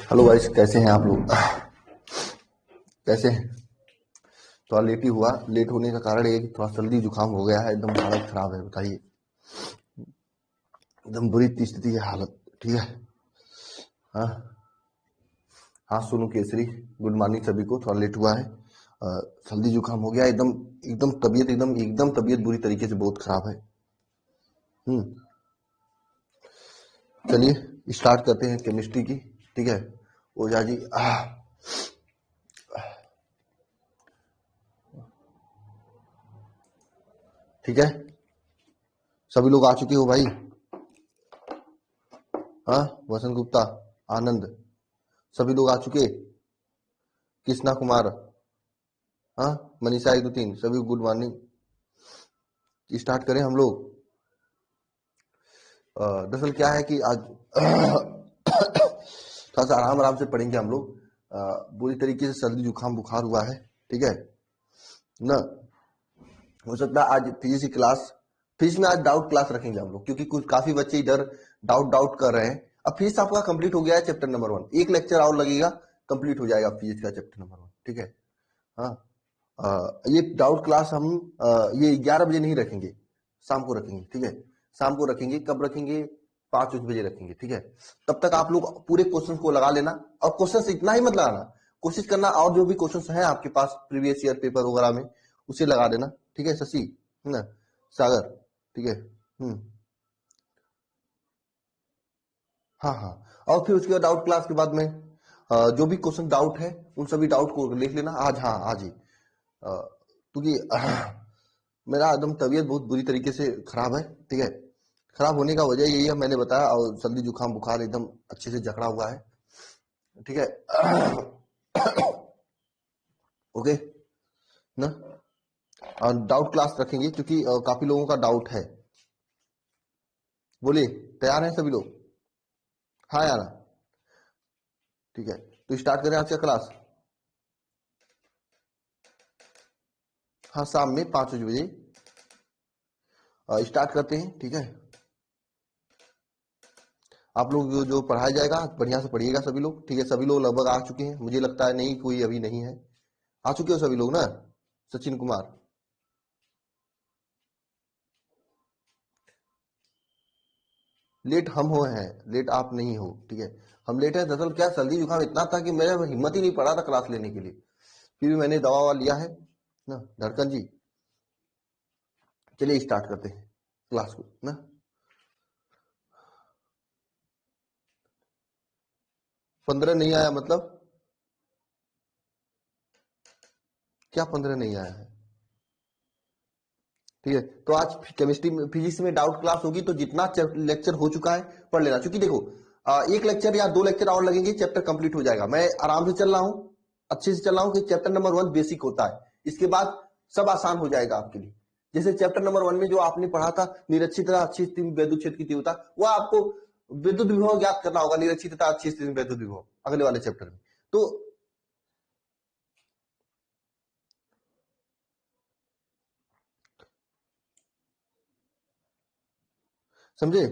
Hello guys, कैसे हैं आप लोग? कैसे हैं? थोड़ा लेट ही हुआ। लेट होने का कारण ये है कि थोड़ा सर्दी जुकाम हो गया है, एकदम हालत खराब है। बताइए, एकदम बुरी स्थिति है हालत। ठीक है। हाँ हाँ, सोनू केसरी। गुड मॉर्निंग सभी को। थोड़ा लेट हुआ है। सर्दी जुकाम हो गया एकदम। एकदम तबीयत एकदम एकदम तबीयत बुरी तरीके से बहुत खराब है। हम्म। चलिए स्टार्ट करते हैं केमिस्ट्री की। ठीक है। ओझा जी ठीक है। सभी लोग आ चुके हो भाई? हाँ, वसंत गुप्ता, आनंद, सभी लोग आ चुके? कृष्णा कुमार, हाँ, मनीषा, 1 2 3, सभी गुड मॉर्निंग। स्टार्ट करें हम लोग। दरअसल क्या है कि आज थोड़ा सा आराम आराम से पढ़ेंगे हम लोग। बुरी तरीके से सर्दी जुकाम बुखार हुआ है। ठीक है ना। हो सकता है आज फिजिक्स की क्लास, फिजिक्स में आज डाउट क्लास रखेंगे हम लोग, क्योंकि कुछ काफी बच्चे इधर डाउट डाउट कर रहे हैं। अब फिजिक्स आपका कंप्लीट हो गया है, चैप्टर नंबर 1, एक लेक्चर और लगेगा, कंप्लीट हो जाएगा फिजिक्स का चैप्टर नंबर 1। ठीक है। हाँ। ये डाउट क्लास हम ये 11 बजे नहीं रखेंगे, शाम को रखेंगे। ठीक है। शाम को रखेंगे। कब रखेंगे? 5 बजे रखेंगे। ठीक है। तब तक आप लोग पूरे क्वेश्चन को लगा लेना। और क्वेश्चन इतना ही मत लगाना, कोशिश करना और जो भी क्वेश्चन है आपके पास प्रीवियस ईयर पेपर वगैरह में, उसे लगा देना। ठीक है शशि, है ना, सागर। ठीक है। हाँ हाँ। और फिर उसके बाद डाउट क्लास के बाद में जो भी क्वेश्चन डाउट है उन सभी डाउट को लिख लेना आज। हाँ आज ही, क्योंकि मेरा एकदम तबीयत बहुत बुरी तरीके से खराब है। ठीक है। खराब होने का वजह यही है, मैंने बताया, और सर्दी जुकाम बुखार एकदम अच्छे से जकड़ा हुआ है। ठीक है। ओके ना। और डाउट क्लास रखेंगे क्योंकि काफी लोगों का डाउट है। बोलिए, तैयार हैं सभी लोग? हाँ यार। ठीक है, तो स्टार्ट करें आज का क्लास। हाँ, शाम में 5 बजे स्टार्ट करते हैं। ठीक है। आप लोग जो पढ़ाया जाएगा बढ़िया से पढ़िएगा सभी लोग। ठीक है। सभी लोग लगभग आ चुके हैं, मुझे लगता है नहीं कोई अभी नहीं है। आ चुके हो सभी लोग ना? सचिन कुमार, लेट हम हो हैं, लेट आप नहीं हो। ठीक है। हम लेट है, दरअसल क्या सर्दी जुकाम इतना था कि मेरा हिम्मत ही नहीं पड़ा था क्लास लेने के लिए। फिर भी मैंने दवा ववा लिया है ना। धड़कन जी, चलिए स्टार्ट करते हैं क्लास को ना। 15 नहीं आया मतलब? क्या 15 नहीं आया है? ठीक है, तो आज केमिस्ट्री में फिजिक्स में डाउट क्लास होगी, तो जितना लेक्चर हो चुका है पढ़ लेना, क्योंकि देखो एक लेक्चर या 2 लेक्चर और लगेंगे, चैप्टर कंप्लीट हो जाएगा। मैं आराम से चल रहा हूँ, अच्छे से चल रहा हूँ कि चैप्टर नंबर 1 बेसिक होता है, इसके बाद सब आसान हो जाएगा आपके लिए। जैसे चैप्टर नंबर 1 में जो आपने पढ़ा था निरक्षितता अच्छी स्थिति में वैद्युत क्षेत्र की तीव्रता, वो आपको विद्युत विभव ज्ञात करना होगा, निरक्षितता अच्छी स्थिति में वैद्युत विभव अगले वाले चैप्टर में। तो समझे?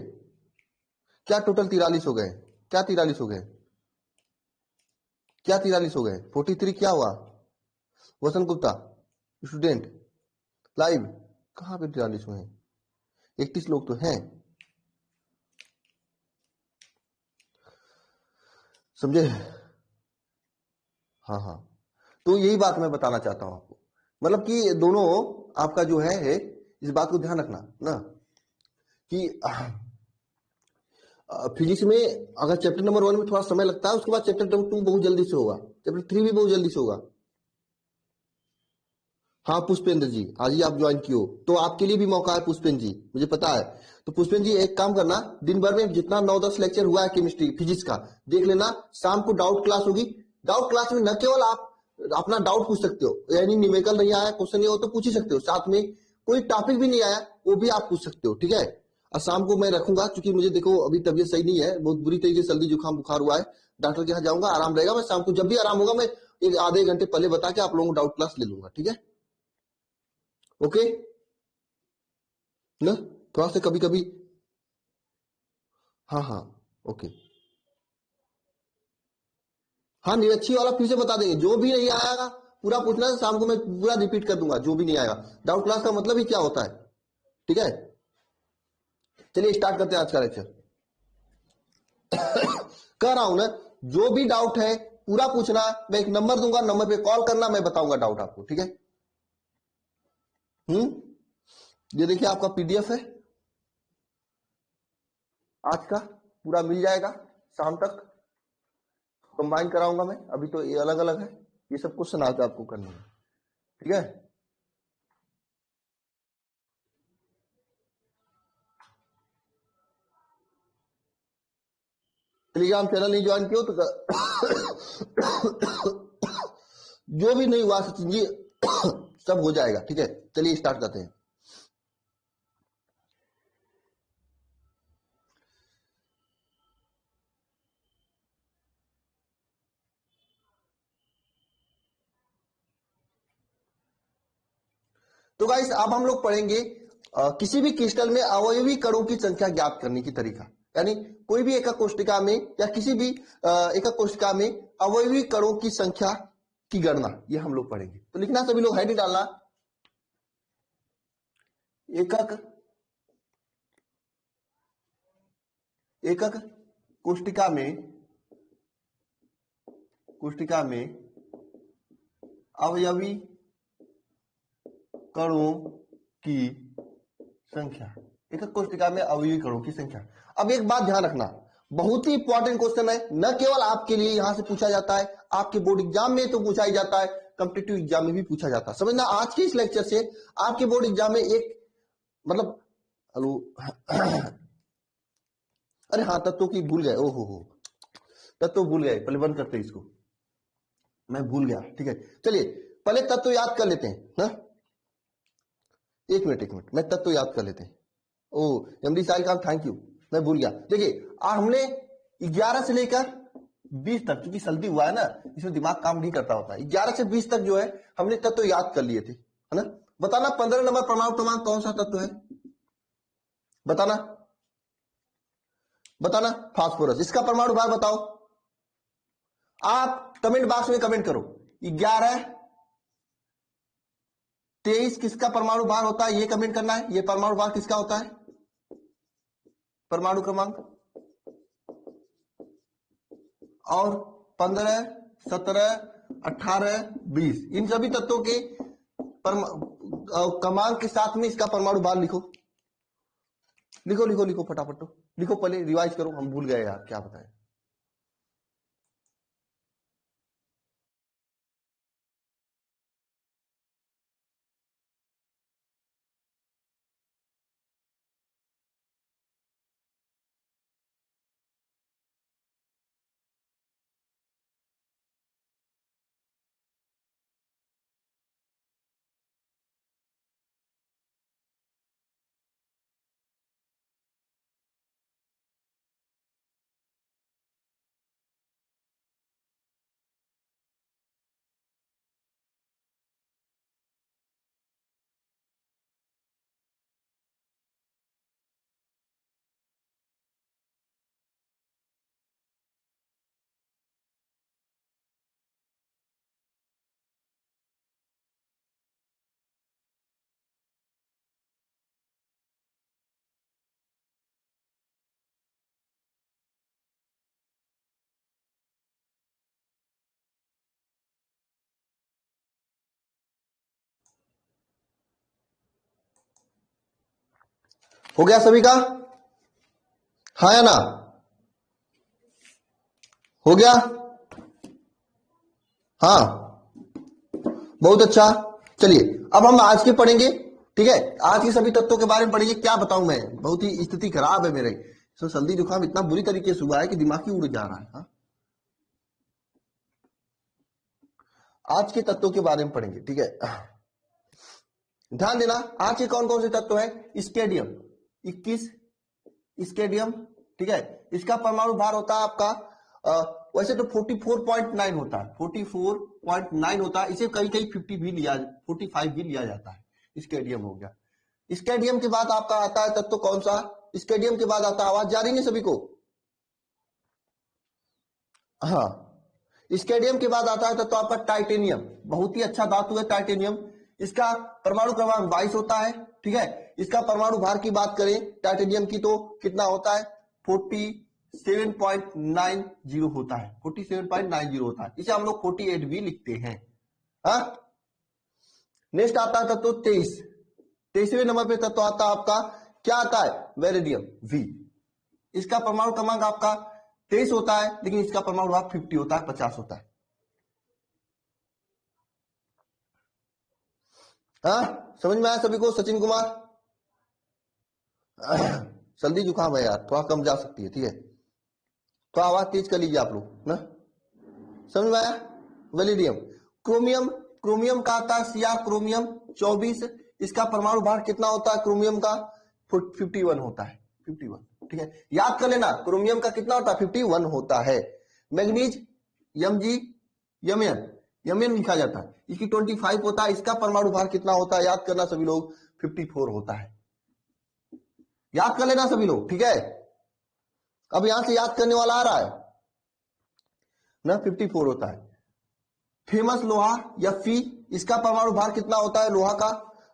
क्या टोटल 43 हो गए? क्या 43 हो गए? क्या 43 हो गए? 43 क्या हुआ? वसंत गुप्ता, स्टूडेंट, लाइव, कहाँ पे 43 हुए हैं? 31 लोग तो हैं। समझे? हाँ हाँ। तो यही बात मैं बताना चाहता हूँ आपको, मतलब कि दोनों आपका जो है इस बात को ध्यान रखना ना कि फिजिक्स में अगर चैप्टर नंबर 1 में थोड़ा समय लगता है, उसके बाद चैप्टर नंबर 2 बहुत जल्दी से होगा, चैप्टर 3 भी बहुत जल्दी से होगा। हाँ पुष्पेंद्र जी, आज ही आप ज्वाइन किए हो, तो आपके लिए भी मौका है पुष्पेंद्र जी, मुझे पता है। तो पुष्पेंद्र जी एक काम करना, दिन भर में जितना 9 10 लेक्चर हुआ है केमिस्ट्री फिजिक्स का देख लेना। शाम को डाउट क्लास होगी। डाउट क्लास में न केवल आप अपना डाउट पूछ सकते हो, यानी न्यूमेरिकल नहीं आया, क्वेश्चन नहीं हो तो पूछ ही सकते हो, साथ में कोई टॉपिक भी नहीं आया वो भी आप पूछ सकते हो। ठीक है। और शाम को मैं रखूंगा, क्योंकि मुझे देखो अभी तबीयत सही नहीं है, बहुत बुरी तरीके से सर्दी जुकाम बुखार हुआ है। डॉक्टर के यहाँ जाऊंगा, आराम रहेगा। मैं शाम को जब भी आराम होगा, मैं एक आधे घंटे पहले बता के आप लोगों को डाउट क्लास ले लूंगा। ठीक है। ओके ना। थोड़ा सा कभी कभी, हाँ हाँ, ओके। हाँ निरक्षी वाला फिर से बता देंगे, जो भी नहीं आएगा पूरा पूछना है, शाम को मैं पूरा रिपीट कर दूंगा जो भी नहीं आएगा। डाउट क्लास का मतलब ही क्या होता है, ठीक है। चलिए स्टार्ट करते हैं आज का लेक्चर। कह रहा हूं ना, जो भी डाउट है पूरा पूछना, मैं एक नंबर दूंगा, नंबर पे कॉल करना, मैं बताऊंगा डाउट आपको, ठीक है। ये देखिए आपका पीडीएफ है आज का, पूरा मिल जाएगा शाम तक, कंबाइन कराऊंगा मैं, अभी तो ये अलग अलग है, ये सब क्वेश्चन आज आपको करना है, ठीक है। टेलीग्राम चैनल नहीं ज्वाइन किया तो जो भी नहीं हुआ सचिन जी सब हो जाएगा, ठीक है। चलिए स्टार्ट करते हैं। तो गाइस अब हम लोग पढ़ेंगे किसी भी क्रिस्टल में अवयवी कणों की संख्या ज्ञात करने की तरीका, यानी कोई भी एकक कोष्टिका में या किसी भी एकक कोष्टिका में अवयवी कणों की संख्या की गणना, ये हम लोग पढ़ेंगे। तो लिखना सभी लोग, हेडिंग डालना, एकक कोष्टिका में अवयवी कणों की संख्या, एकक कोष्टिका में अवयवी कणों की संख्या। अब एक बात ध्यान रखना, बहुत ही इंपॉर्टेंट क्वेश्चन है, न केवल आपके लिए यहां से पूछा जाता है, आपके बोर्ड एग्जाम में तो पूछा ही जाता है, कॉम्पिटिटिव एग्जाम में भी पूछा जाता है। समझना, आज के इस लेक्चर से आपके बोर्ड एग्जाम में एक मतलब हेलो अरे हाँ तत्वों की भूल गए, ओहो हो तत्व भूल गए, पहले बंद करते इसको, मैं भूल गया, ठीक है। चलिए पहले तत्व याद कर लेते हैं ना, एक मिनट मैं तत्व याद कर लेते हैं। ओ एमडी साहिल का थैंक यू, मैं भूल गया। देखिए हमने 11 से लेकर 20 तक, क्योंकि सर्दी हुआ है ना, इसमें दिमाग काम नहीं करता होता, 11 से 20 तक जो है हमने तत्व याद कर लिए थे, है ना। बताना 15 नंबर परमाणु क्रमांक कौन सा तत्व है, बताना फास्फोरस। इसका परमाणु भार बताओ, आप कमेंट बॉक्स में कमेंट करो। 11 23 किसका परमाणु भार होता है, ये कमेंट करना है। ये परमाणु भार किसका होता है, परमाणु क्रमांक। और 15 17 18 20 इन सभी तत्वों के क्रमांक के साथ में इसका परमाणु भार लिखो, लिखो फटाफट लिखो, पहले रिवाइज करो, हम भूल गए यार क्या बताएं। हो गया सभी का, हाँ या ना, हो गया, हाँ बहुत अच्छा। चलिए अब हम आज के पढ़ेंगे, ठीक है। आज के सभी तत्वों के बारे में पढ़ेंगे। क्या बताऊं मैं, बहुत ही स्थिति खराब है मेरे, तो सर्दी जुकाम इतना बुरी तरीके से हुआ है कि दिमाग ही उड़ जा रहा है। हाँ? आज के तत्वों के बारे में पढ़ेंगे, ठीक है। ध्यान देना, आज के कौन कौन से तत्व है। स्केडियम 21 स्केडियम, ठीक है। इसका परमाणु भार होता है आपका वैसे तो 44.9 होता है, 44.9 होता है। इसे कहीं कहीं 50 भी लिया, 45 भी लिया जाता है। स्केडियम हो गया। स्केडियम के बाद आपका आता है तत्व कौन सा, स्केडियम के बाद आता है, आवाज जा रही है सभी को, हाँ स्केडियम के बाद आता है तो आपका टाइटेनियम, बहुत ही अच्छा धातु है टाइटेनियम। इसका परमाणु क्रमांक 22 होता है, ठीक है। इसका परमाणु भार की बात करें टाइटेनियम की तो कितना होता है, 47.90 होता है, 47.90 होता है। इसे हम लोग 48 भी लिखते हैं। हाँ, नेक्स्ट आता है तत्व 23। 23वें नंबर पे तत्व आता है आपका, क्या आता है, वेरिडियम वी। इसका परमाणु क्रमांक आपका 23 होता है, लेकिन इसका परमाणु भार 50 होता है, 50 होता है। हाँ, समझ में आया सभी को? सचिन कुमार, सर्दी जुकाम है यार, थोड़ा कम जा सकती है, ठीक है। तो आवाज तेज कर लीजिए आप लोग ना, समझ में आया? वेलिडियम। क्रोमियम, क्रोमियम का आता है सिया क्रोमियम 24। इसका परमाणु भार कितना होता है क्रोमियम का, 51 होता है, 51, ठीक है। याद कर लेना क्रोमियम का कितना होता है, 51 होता है। मैग्नीज Mg, Mn, Mn लिखा जाता है, इसकी 25 होता है। इसका परमाणु भार कितना होता है, याद करना सभी लोग, 54 होता है। याद कर लेना सभी लोग, ठीक है। अब यहां से याद करने वाला आ रहा है ना, 54 होता है। फेमस लोहा या फी, इसका परमाणु भार कितना होता है लोहा का,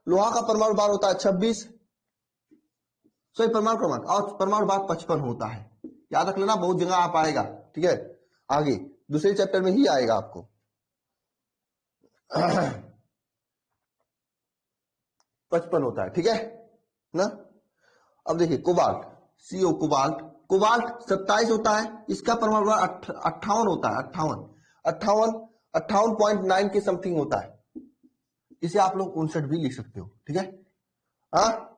लोहा का परमाणु भार होता है 26, सॉरी परमाणु क्रमांक, और परमाणु भार 55 होता है। याद रख लेना, बहुत जगह आप आएगा, ठीक है। आगे दूसरे चैप्टर में ही आएगा आपको। 55 होता है, ठीक है ना। अब देखिए कोबाल्ट, सीओ कोबाल्ट, कोबाल्ट 27 होता है। इसका परमाणु भार 58 होता है, 58.9 के समथिंग होता है। इसे आप लोग 59 भी लिख सकते हो, ठीक है। हाँ,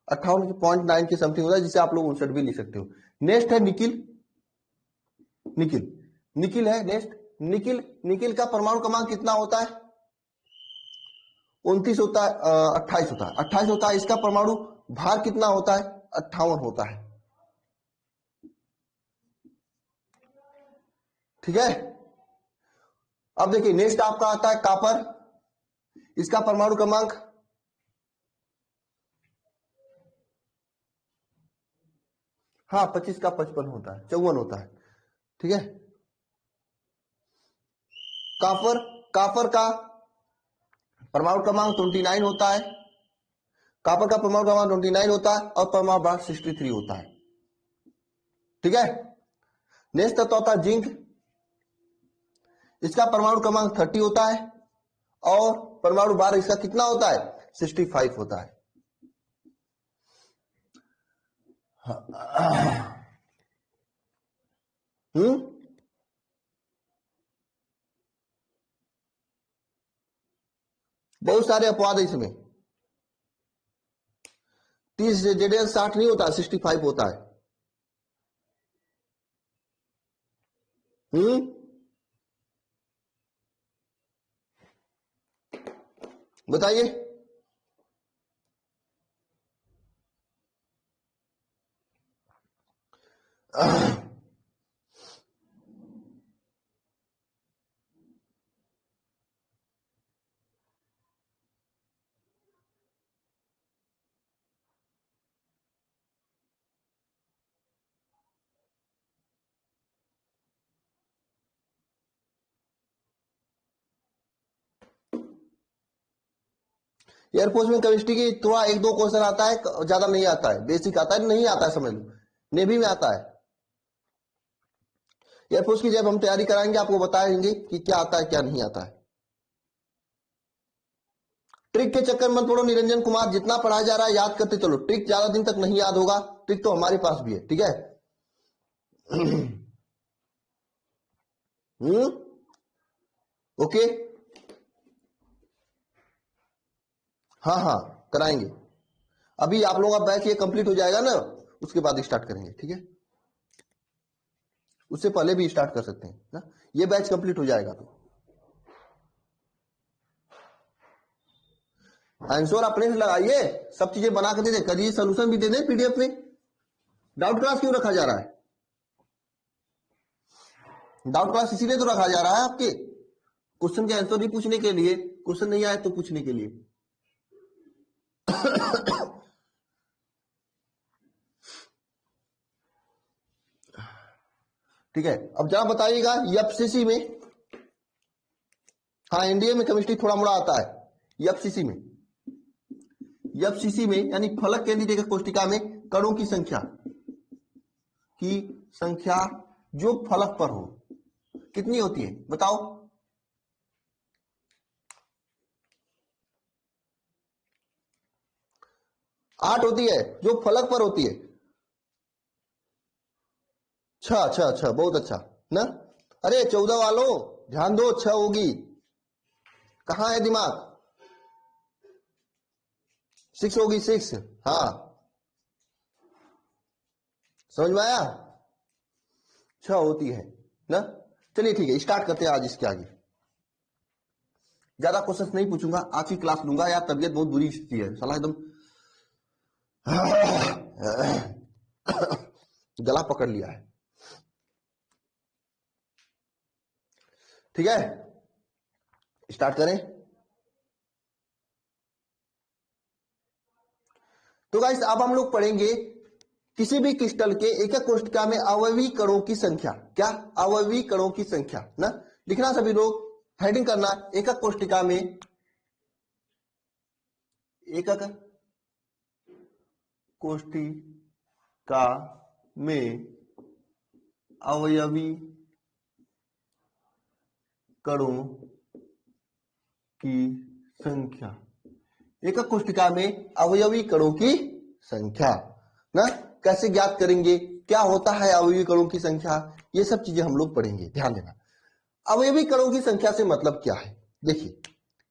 58.9 के समथिंग होता है, जिसे आप लोग 59 भी लिख सकते हो। नेक्स्ट है निकिल, निकिल, निकिल है नेक्स्ट। निकिल, निकिल का परमाणु क्रमांक कितना होता है, 29 होता है, 28 होता है, 28 होता है। इसका परमाणु भार कितना होता है, 58 होता है, ठीक है। अब देखिए नेक्स्ट आपका आता है कापर। इसका परमाणु क्रमांक, हाँ 25 का 55 होता है, 54 होता है, ठीक है। कापर, कापर का परमाणु क्रमांक 29 होता है। कापर का परमाणु क्रमांक 29 होता है और परमाणु भार 63 होता है, ठीक है। नेक्स्ट तत्व होता है जिंक। इसका परमाणु क्रमांक 30 होता है और परमाणु भार इसका कितना होता है, 65 होता है। बहुत सारे अपवाद है इसमें। 30 जेडेल 60 नहीं होता, 65 होता है। बताइए। एयरफोर्स में केमिस्ट्री की थोड़ा एक दो क्वेश्चन आता है, ज्यादा नहीं आता है, बेसिक आता है, नहीं आता है समझ लो। नेवी में आता है। एयरफोर्स की जब हम तैयारी कराएंगे आपको बताएंगे कि क्या आता है क्या नहीं आता है। ट्रिक के चक्कर मत पड़ो निरंजन कुमार, जितना पढ़ाया जा रहा है याद करते चलो। ट्रिक ज्यादा दिन तक नहीं याद होगा, ट्रिक तो हमारे पास भी है, ठीक है। ओके, हाँ हाँ कराएंगे। अभी आप लोगों का बैच ये कंप्लीट हो जाएगा ना, उसके बाद स्टार्ट करेंगे, ठीक है। उससे पहले भी स्टार्ट कर सकते हैं ना, ये बैच कंप्लीट हो जाएगा तो। आंसर अपने से लगाइए, सब चीजें बना कर दे दे, करिए सोल्यूशन भी दे दे पीडीएफ में। डाउट क्लास क्यों रखा जा रहा है, डाउट क्लास इसीलिए तो रखा जा रहा है आपके, क्वेश्चन के आंसर नहीं पूछने के लिए, क्वेश्चन नहीं आए तो पूछने के लिए। ठीक है, अब जरा बताइएगा एफसीसी में, हाँ एनडीए में केमिस्ट्री थोड़ा मोड़ा आता है, एफसीसी में, एफसीसी में यानी फलक केंद्रीय कोष्टिका में कणों की संख्या जो फलक पर हो कितनी होती है बताओ? 8 होती है जो फलक पर होती है। अच्छा, बहुत अच्छा ना। अरे 14 वालों ध्यान दो, 6 होगी। कहां है दिमाग? 6 होगी, 6। हाँ समझ में आया, 6 होती है ना। चलिए ठीक है, स्टार्ट करते हैं आज इसके आगे। ज्यादा क्वेश्चंस नहीं पूछूंगा, आज की क्लास लूंगा यार, तबीयत बहुत बुरी स्थिति है, साला एकदम गला पकड़ लिया है। ठीक है, स्टार्ट करें। तो गाइस अब हम लोग पढ़ेंगे किसी भी क्रिस्टल के एकक कोष्ठिका में अवयवी कणों की संख्या। क्या? अवयवी कणों की संख्या ना। लिखना सभी लोग, हेडिंग करना एकक कोष्ठिका में, एकक कोष्ठिका में अवयवी कणों की संख्या, एकक कोष्ठिका में अवयवी कणों की संख्या ना। कैसे ज्ञात करेंगे, क्या होता है अवयवी कणों की संख्या, ये सब चीजें हम लोग पढ़ेंगे। ध्यान देना, अवयवी कणों की संख्या से मतलब क्या है। देखिए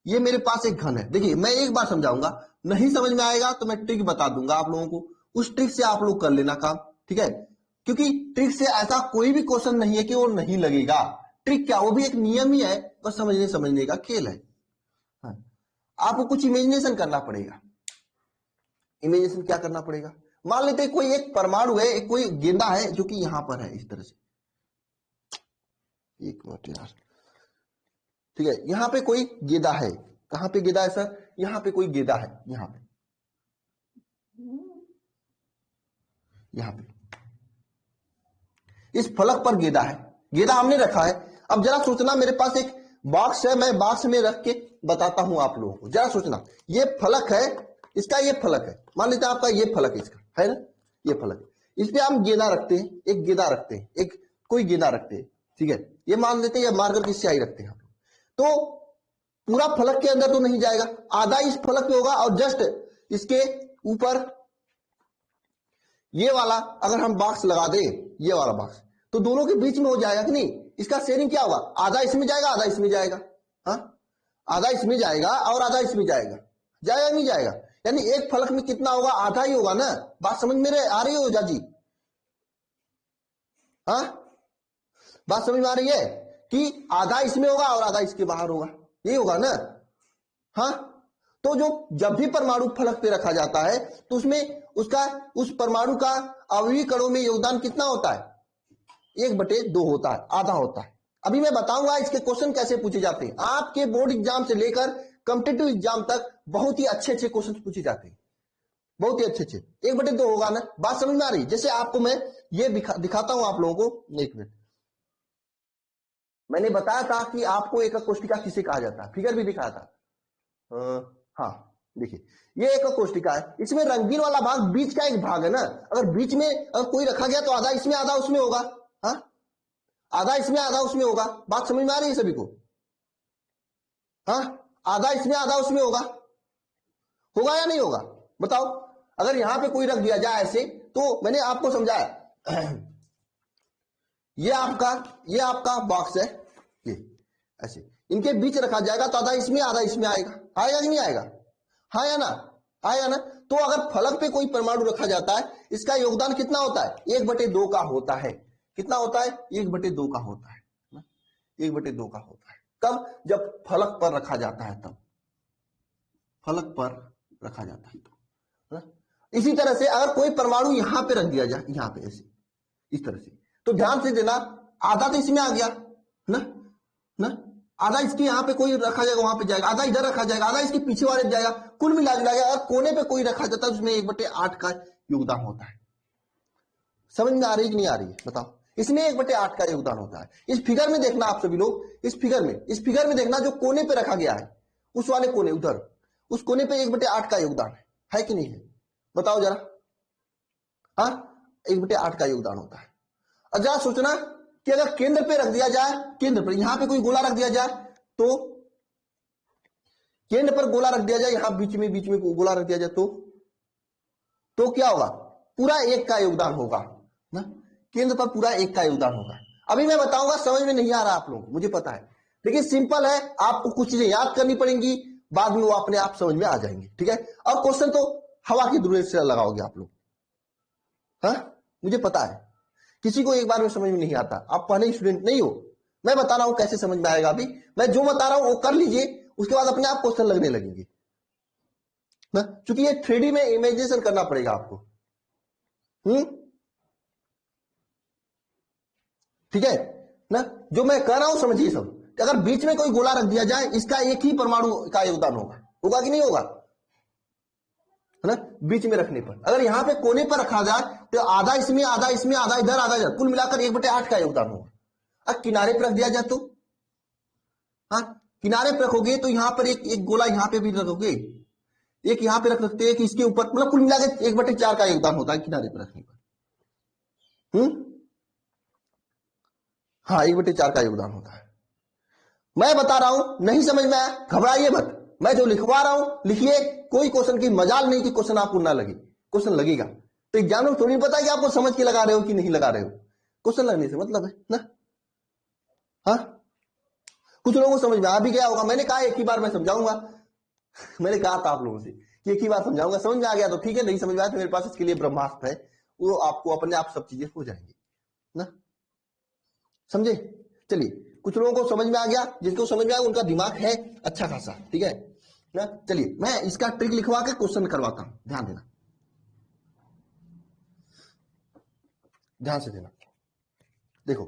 ये मेरे पास एक घन है, देखिए मैं एक बार समझाऊंगा, नहीं समझ में आएगा तो मैं ट्रिक बता दूंगा आप लोगों को, उस ट्रिक से आप लोग कर लेना काम। ठीक है, क्योंकि ट्रिक से ऐसा कोई भी क्वेश्चन नहीं है कि वो नहीं लगेगा। ट्रिक क्या, वो भी एक नियम ही है, बस समझने का खेल है। हाँ। आपको कुछ इमेजिनेशन करना पड़ेगा। इमेजिनेशन क्या करना पड़ेगा? मान लेते हैं कोई एक परमाणु है, एक कोई गेंदा है जो कि यहां पर है इस तरह से। एक मिनट यार, ठीक है, यहां पे कोई गेंदा है। कहां पे गेंदा है सर? यहां पे कोई गेंदा है, यहां पे, यहां पे इस फलक पर गेंदा है, गेंदा हमने रखा है। अब जरा सोचना, मेरे पास एक बॉक्स है, मैं बॉक्स में रख के बताता हूं आप लोगों को। जरा सोचना, ये फलक है, इसका ये फलक है, मान लेते हैं आपका ये फलक है, इसका है ना, ये फलक, इस पे हम गेंदा रखते हैं, एक गेंदा रखते हैं, एक कोई गेंदा रखते हैं। ठीक है, ये मान लेते हैं, ये मार्कर की स्याही रखते हैं। तो पूरा फलक के अंदर तो नहीं जाएगा, आधा इस फलक पे होगा, और जस्ट इसके ऊपर ये वाला अगर हम बॉक्स लगा दें, ये वाला बॉक्स, तो दोनों के बीच में हो जाएगा कि नहीं। इसका शेयरिंग क्या होगा, आधा इसमें जाएगा, आधा इसमें जाएगा। हाँ, आधा इसमें जाएगा और आधा इसमें जाएगा, जाएगा नहीं जाएगा, यानी एक फलक में कितना होगा, आधा ही होगा ना। बात समझ में आ रही हो जाजी? हाँ, बात समझ में आ रही है कि आधा इसमें होगा और आधा इसके बाहर होगा, ये होगा ना। हाँ, तो जो जब भी परमाणु फलक पे रखा जाता है तो उसमें उसका, उस परमाणु का अवयवी कणों में योगदान कितना होता है? 1/2 होता है, आधा होता है। अभी मैं बताऊंगा इसके क्वेश्चन कैसे पूछे जाते हैं। आपके बोर्ड एग्जाम से लेकर कॉम्पिटिटिव एग्जाम तक बहुत ही अच्छे अच्छे क्वेश्चन पूछे जाते हैं, बहुत ही अच्छे अच्छे। 1/2 होगा ना, बात समझ में आ रही? जैसे आपको मैं ये दिखाता हूं आप लोगों को, एक मिनट, मैंने बताया था कि आपको एकक कोष्ठिका किसे कहा जाता है, फिगर भी दिखाया था। हाँ देखिए, ये एक कोष्ठिका है, इसमें रंगीन वाला भाग बीच का एक भाग है ना। अगर बीच में अगर कोई रखा गया तो आधा इसमें आधा उसमें होगा। हाँ, आधा इसमें आधा उसमें होगा, बात समझ में आ रही है सभी को? हाँ, आधा इसमें आधा उसमें होगा, होगा या नहीं होगा बताओ? अगर यहां पे कोई रख दिया जाए ऐसे, तो मैंने आपको समझाया, ये आपका बॉक्स है, ये ऐसे इनके बीच रखा जाएगा तो आधा इसमें आधा इसमें आएगा, आएगा कि नहीं आएगा? हाँ या ना? आएगा ना। तो अगर फलक पे कोई परमाणु रखा जाता है, इसका योगदान कितना होता है? 1/2 का होता है। कितना होता है? 1/2 का होता है, 1/2 का होता है। कब? जब फलक पर रखा जाता है, तब फलक पर रखा जाता है तो। इसी तरह से अगर कोई परमाणु यहां पे रख दिया जाए, यहां पे ऐसे इस तरह से, तो ध्यान से देना, आधा तो इसमें आ गया ना, ना, आधा इसके यहां पे कोई रखा जाएगा, वहां पे जाएगा, आधा इधर रखा जाएगा, आधा इसके पीछे वाले जाएगा, कुल मिला जुला अगर कोने पे कोई रखा जाता है उसमें 1/8 का योगदान होता है। समझ में आ रही कि नहीं आ रही है बताओ? इसमें 1/8 का योगदान होता है। इस फिगर में देखना आप सभी लोग, इस फिगर में देखना जो कोने पे रखा गया है, उस वाले कोने उधर, उस कोने पे 1/8 का योगदान है कि नहीं है? बताओ जरा। हाँ, 1/8 का योगदान होता है। और जरा सोचना कि अगर केंद्र पे रख दिया जाए, केंद्र पर यहां पे कोई गोला रख दिया जाए, तो केंद्र पर गोला रख दिया जाए, यहां बीच में गोला रख दिया जाए, तो क्या होगा? पूरा 1 का योगदान होगा ना, केंद्र पर पूरा 1 का योगदान होगा। अभी मैं बताऊंगा, समझ में नहीं आ रहा आप लोगों को, मुझे पता है, लेकिन सिंपल है, आपको कुछ चीजें याद करनी पड़ेंगी, बाद में वो अपने आप समझ में आ जाएंगे, ठीक है। और क्वेश्चन तो हवा की दुनिया से लगाओगे आप लोग, हाँ, मुझे पता है, किसी को एक बार में समझ में नहीं आता। आप पहले स्टूडेंट नहीं हो, मैं बता रहा हूं कैसे समझ में आएगा। अभी मैं जो बता रहा हूं वो कर लीजिए, उसके बाद अपने आप क्वेश्चन लगने लगेंगे ना, क्योंकि ये 3D में इमेजिनेशन करना पड़ेगा आपको। ठीक है ना, जो मैं कह रहा हूं समझिए सब। अगर बीच में कोई गोला रख दिया जाए, इसका एक ही परमाणु का योगदान होगा कि नहीं होगा, है ना, बीच में रखने पर। अगर यहां पे कोने पर रखा जाए तो आधा इसमें, आधा इसमें, आधा इधर, आधा इधर, कुल मिलाकर 1/8 का योगदान होगा। अब किनारे पर रख दिया जाए तो, हाँ, किनारे पर रखोगे तो यहां पर एक गोला यहां पे भी रखोगे, एक यहां पे रख सकते हैं कि इसके ऊपर, मतलब कुल मिलाकर 1/4 का योगदान होता है किनारे पर रखने पर। हाँ, 1/4 का योगदान होता है। मैं बता रहा हूं, नहीं समझ में आया घबराइए मत, मैं जो लिखवा रहा हूं लिखिए, कोई क्वेश्चन की मजाल नहीं कि क्वेश्चन आपको ना लगे, क्वेश्चन लगेगा। तो एग्जाम में थोड़ी पता है कि आपको समझ के लगा रहे हो कि नहीं लगा रहे हो, क्वेश्चन लगने से मतलब है ना। हाँ, कुछ लोगों को समझ में आ भी गया होगा, मैंने कहा एक ही बार मैं समझाऊंगा, मैंने कहा था आप लोगों से कि एक ही बार समझाऊंगा, समझ में आ गया तो ठीक है, नहीं समझ में आया तो मेरे पास इसके लिए ब्रह्मास्त्र है, वो आपको अपने आप सब चीजें हो जाएंगी ना, समझे। चलिए, कुछ लोगों को समझ में आ गया, जिनको समझ में आया उनका दिमाग है अच्छा खासा, ठीक है ना। चलिए, मैं इसका ट्रिक लिखवा के क्वेश्चन करवाता हूं, ध्यान देना, ध्यान से देना। देखो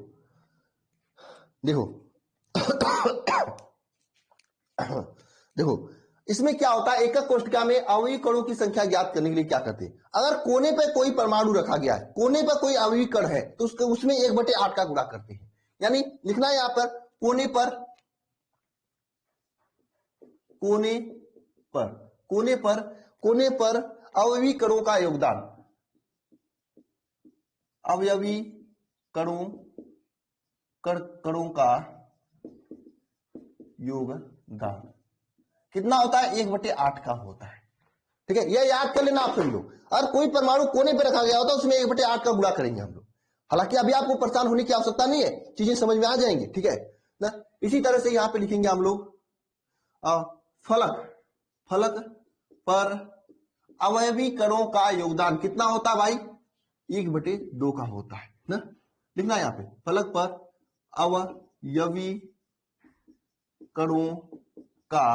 देखो देखो, इसमें क्या होता है, एकक कोष्ठिका में अवयवी कणों की संख्या ज्ञात करने के लिए क्या करते हैं, अगर कोने पे कोई परमाणु रखा गया है, कोने पर कोई अवयवी कण है, तो उसमें 1/8 का गुणा करते हैं। यानी लिखना है यहां पर कोने पर अवयवी कणों का योगदान, अवयवी कणों का योगदान कितना होता है, 1/8 का होता है। ठीक है, यह याद कर लेना आप सभी लोग। और कोई परमाणु कोने पे रखा गया होता है, उसमें 1/8 का गुणा करेंगे हम लोग। हालांकि अभी आपको परेशान होने की आवश्यकता नहीं है, चीजें समझ में आ जाएंगी, ठीक है ना। इसी तरह से यहां पे लिखेंगे हम लोग फलक पर अवयवी कणों का योगदान कितना होता है भाई, 1/2 का होता है ना। लिखना है यहां पे फलक पर अवयवी कणों का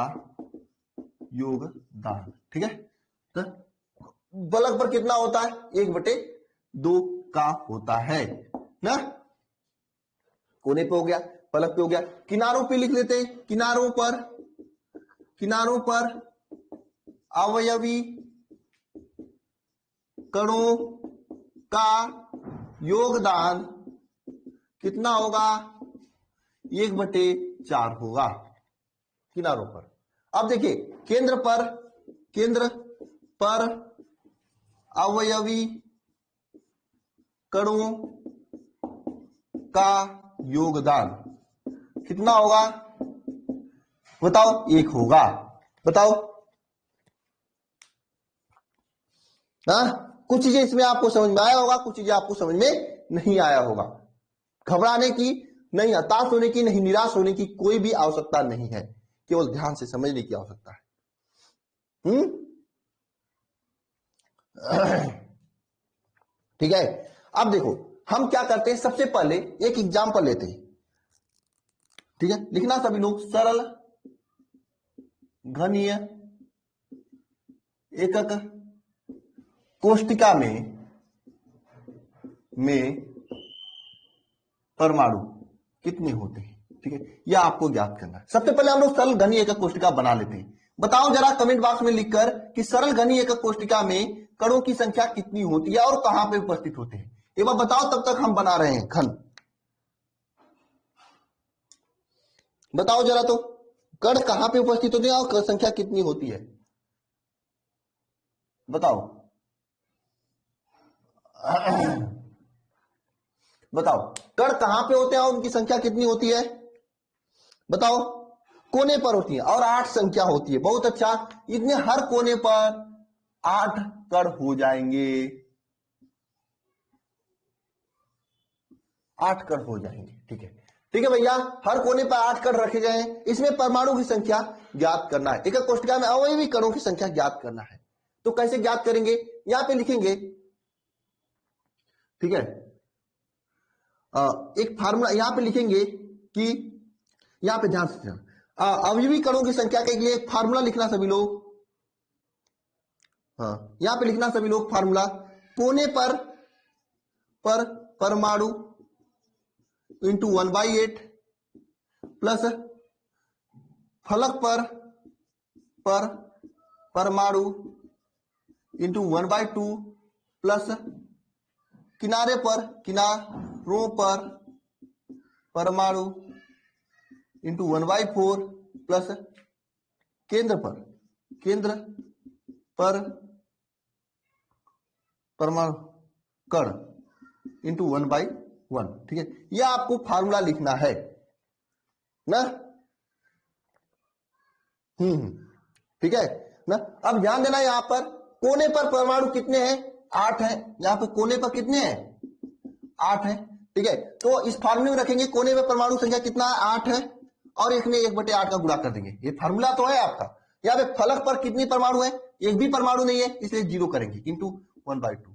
योगदान, ठीक है। तो फलक पर कितना होता है, 1/2 का होता है ना। कोने पे हो गया, फलक पे हो गया, किनारों पे लिख लेते हैं, किनारों पर अवयवी कणों का योगदान कितना होगा, 1/4 होगा किनारों पर। अब देखिए, केंद्र पर अवयवी कणों का योगदान कितना होगा, बताओ, 1 होगा, बताओ। कुछ चीजें इसमें आपको समझ में आया होगा, कुछ चीजें आपको समझ में नहीं आया होगा। घबराने की नहीं, हताश होने की नहीं, निराश होने की कोई भी आवश्यकता नहीं है, केवल ध्यान से समझने की आवश्यकता है। ठीक है, अब देखो हम क्या करते हैं, सबसे पहले एक एग्जांपल लेते हैं, ठीक है। लिखना सभी लोग, सरल घनीय एकक कोष्ठिका में परमाणु कितने होते हैं, ठीक है, यह आपको ज्ञात करना है। सबसे पहले हम लोग सरल घनीय एकक कोष्ठिका बना लेते हैं। बताओ जरा कमेंट बॉक्स में लिखकर कि सरल घनीय एकक कोष्ठिका में कणों की संख्या कितनी होती है और कहां पे उपस्थित होते हैं, एक बार बताओ, तब तक हम बना रहे हैं घन। बताओ जरा तो, कण कहां पे उपस्थित होते हैं और संख्या कितनी होती है, बताओ। बताओ कण कहां पे होते हैं और उनकी संख्या कितनी होती है, बताओ। कोने पर होती है और 8 संख्या होती है। बहुत अच्छा, इतने हर कोने पर 8 कण हो जाएंगे, 8 कण हो जाएंगे। ठीक है, ठीक है भैया, हर कोने पर 8 कण रखे गए हैं। इसमें परमाणु की संख्या ज्ञात करना है। एक कोष्ठिका में अवयवी कणों की संख्या ज्ञात करना है। तो कैसे ज्ञात करेंगे, यहां पे लिखेंगे, ठीक है, एक फार्मूला यहां पे लिखेंगे कि, यहां पे ध्यान से अवयवी कणों की संख्या के लिए एक फार्मूला लिखना सभी लोग। हाँ, यहां पे लिखना सभी लोग फार्मूला, कोने पर परमाणु इंटू 1/8 प्लस फलक पर परमाणु इंटू 1/2 प्लस किनारों पर परमाणु इंटू 1/4 प्लस केंद्र पर परमाणु कण इंटू 1/1। ठीक है, यह आपको फार्मूला लिखना है ना। ठीक है ना। अब ध्यान देना, यहां पर कोने पर परमाणु कितने हैं, 8 हैं। यहां पर कोने पर कितने हैं, 8 हैं। ठीक है, तो इस फार्मूले में रखेंगे कोने पर परमाणु संख्या कितना है, 8 है, और एक ने 1/8 का गुणा कर देंगे। ये फार्मूला तो है आपका। यहां पे फलक पर कितनी परमाणु है, एक भी परमाणु नहीं है, इसलिए 0 करेंगे, इंटू 1/2।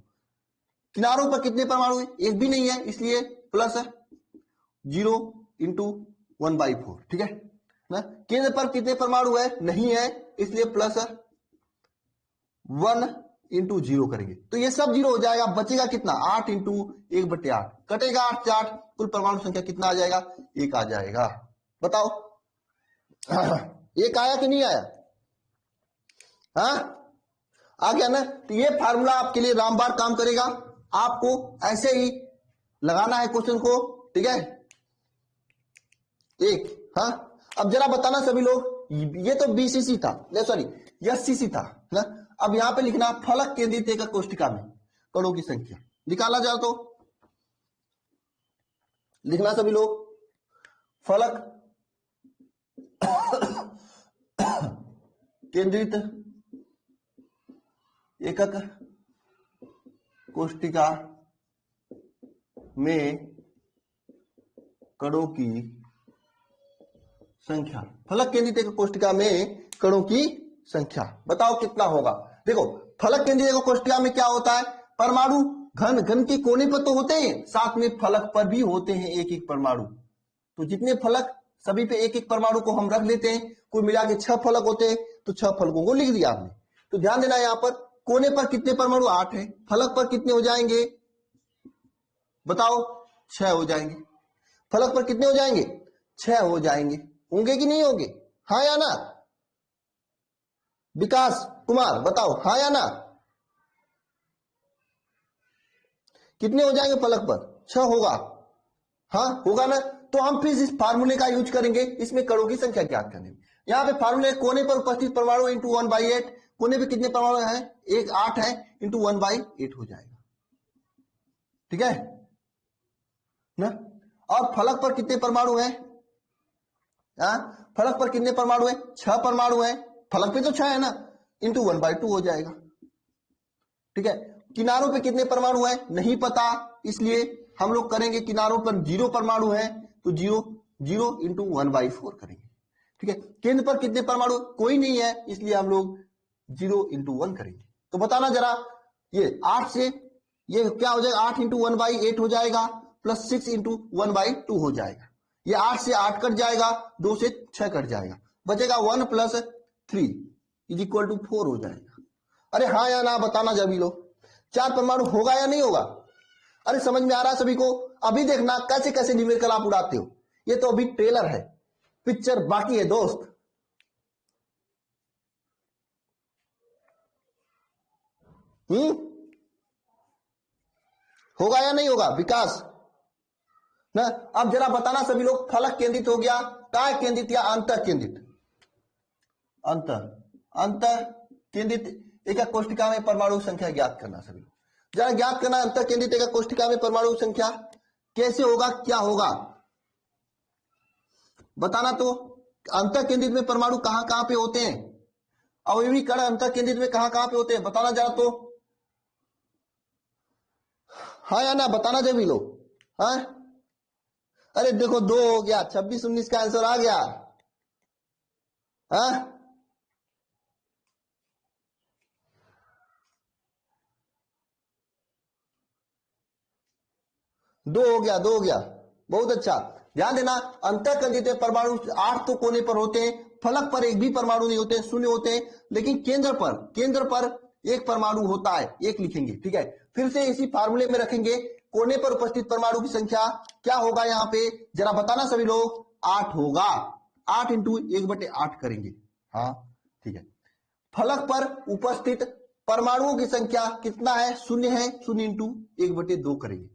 किनारों पर कितने परमाणु है, एक भी नहीं है, इसलिए प्लस 0 इंटू 1/4। ठीक है ना। केंद्र पर कितने परमाणु है, नहीं है, इसलिए प्लस 1 इंटू 0 करेंगे, तो ये सब 0 हो जाएगा। बचेगा कितना, 8 इंटू 1/8, कटेगा 8 से 8, कुल परमाणु संख्या कितना आ जाएगा, 1 आ जाएगा। बताओ, एक आया कि नहीं आया, हाँ आ गया ना। तो ये फार्मूला आपके लिए रामबार काम करेगा। आपको ऐसे ही लगाना है क्वेश्चन को, ठीक है। एक, हाँ, अब जरा बताना सभी लोग, ये तो बीसीसी था, सॉरी एससीसी था ना। अब यहां पे लिखना फलक केंद्रित एक कोष्ठिका में कणों की संख्या निकाला जाए, तो लिखना सभी लोग, फलक केंद्रित एकक कोष्ठिका में कणों की संख्या, फलक केंद्रित एकक कोष्ठिका में कणों की संख्या बताओ कितना होगा। देखो, फलक केंद्रित एकक कोष्ठिका में क्या होता है, परमाणु घन के कोने पर तो होते हैं, साथ में फलक पर भी होते हैं एक एक परमाणु। तो जितने फलक, सभी पे एक एक परमाणु को हम रख लेते हैं, कुल मिला के 6 फलक होते हैं, तो 6 फलकों को लिख दिया आपने। तो ध्यान देना, यहां पर कोने पर कितने परमाणु, 8 है, फलक पर कितने हो जाएंगे, बताओ, 6 हो जाएंगे। फलक पर कितने हो जाएंगे, 6 हो जाएंगे। होंगे कि नहीं होंगे, हाँ या ना, विकास कुमार बताओ, हाँ या ना, कितने हो जाएंगे फलक पर, 6 होगा, हाँ होगा ना। तो हम फिर इस फार्मूले का यूज करेंगे, इसमें कणों की संख्या ज्ञात करने में। यहां पे फार्मूले, कोने पर उपस्थित परमाणु इंटू 1/8, कोने पे कितने परमाणु है, एक 8 है, इंटू 1/8 हो जाएगा, ठीक है ना। और फलक पर कितने परमाणु है, फलक पर कितने परमाणु है, 6 परमाणु है, फलक पे तो 6 है ना, इंटू 1/2 हो जाएगा, ठीक है। किनारों पे कितने परमाणु है, नहीं पता, इसलिए हम लोग करेंगे, किनारों पर 0 परमाणु है, तो 0 इंटू 1/4 करेंगे, ठीक है। केंद्र पर कितने परमाणु, कोई नहीं है, इसलिए हम लोग 0 इंटू 1 करेंगे। तो बताना जरा, ये 8 से ये क्या हो जाएगा, 8 इंटू 1/8 हो जाएगा, प्लस 6 इंटू 1/2 हो जाएगा। ये 8 से 8 कट जाएगा, 2 से 6 कट जाएगा, बचेगा 1 प्लस 3 इज इक्वल टू 4 हो जाएगा। अरे हाँ या ना बताना जब लो, 4 परमाणु होगा या नहीं होगा। अरे समझ में आ रहा है सभी को। अभी देखना कैसे कैसे न्यूमेरिकल आप उड़ाते हो, ये तो अभी ट्रेलर है, पिक्चर बाकी है दोस्त। होगा या नहीं होगा विकास, ना। अब जरा बताना सभी लोग, फलक केंद्रित हो गया, काय केंद्रित या अंतर केंद्रित? अंतर केंद्रित एक कोष्ठिका में परमाणु संख्या ज्ञात करना सभी लोग, जरा ज्ञात करना अंतर केंद्रित एक कोष्ठिका में परमाणु संख्या कैसे होगा, क्या होगा बताना। तो अंतर केंद्रित में परमाणु कहां कहां पे होते हैं, अवयवी कण अंतर केंद्रित में कहां कहां पे होते हैं बताना जरा। तो हाँ या ना बताना जब भी लोग। हाँ, अरे देखो 2 हो गया, 26 19 का आंसर आ गया। हाँ, 2 हो गया, 2 हो गया, बहुत अच्छा। ध्यान देना, अंतर केंद्रित परमाणु 8 तो कोने पर होते हैं, फलक पर एक भी परमाणु नहीं होते, शून्य होते हैं, लेकिन केंद्र पर एक परमाणु होता है, एक लिखेंगे, ठीक है। फिर से इसी फार्मूले में रखेंगे, कोने पर उपस्थित परमाणु की संख्या क्या होगा यहाँ पे, जरा बताना सभी लोग। 8 होगा, 8 इंटू 1/8 करेंगे। हाँ ठीक है। फलक पर उपस्थित परमाणुओं की संख्या कितना है, 0 है, 0 इंटू 1/2 करेंगे।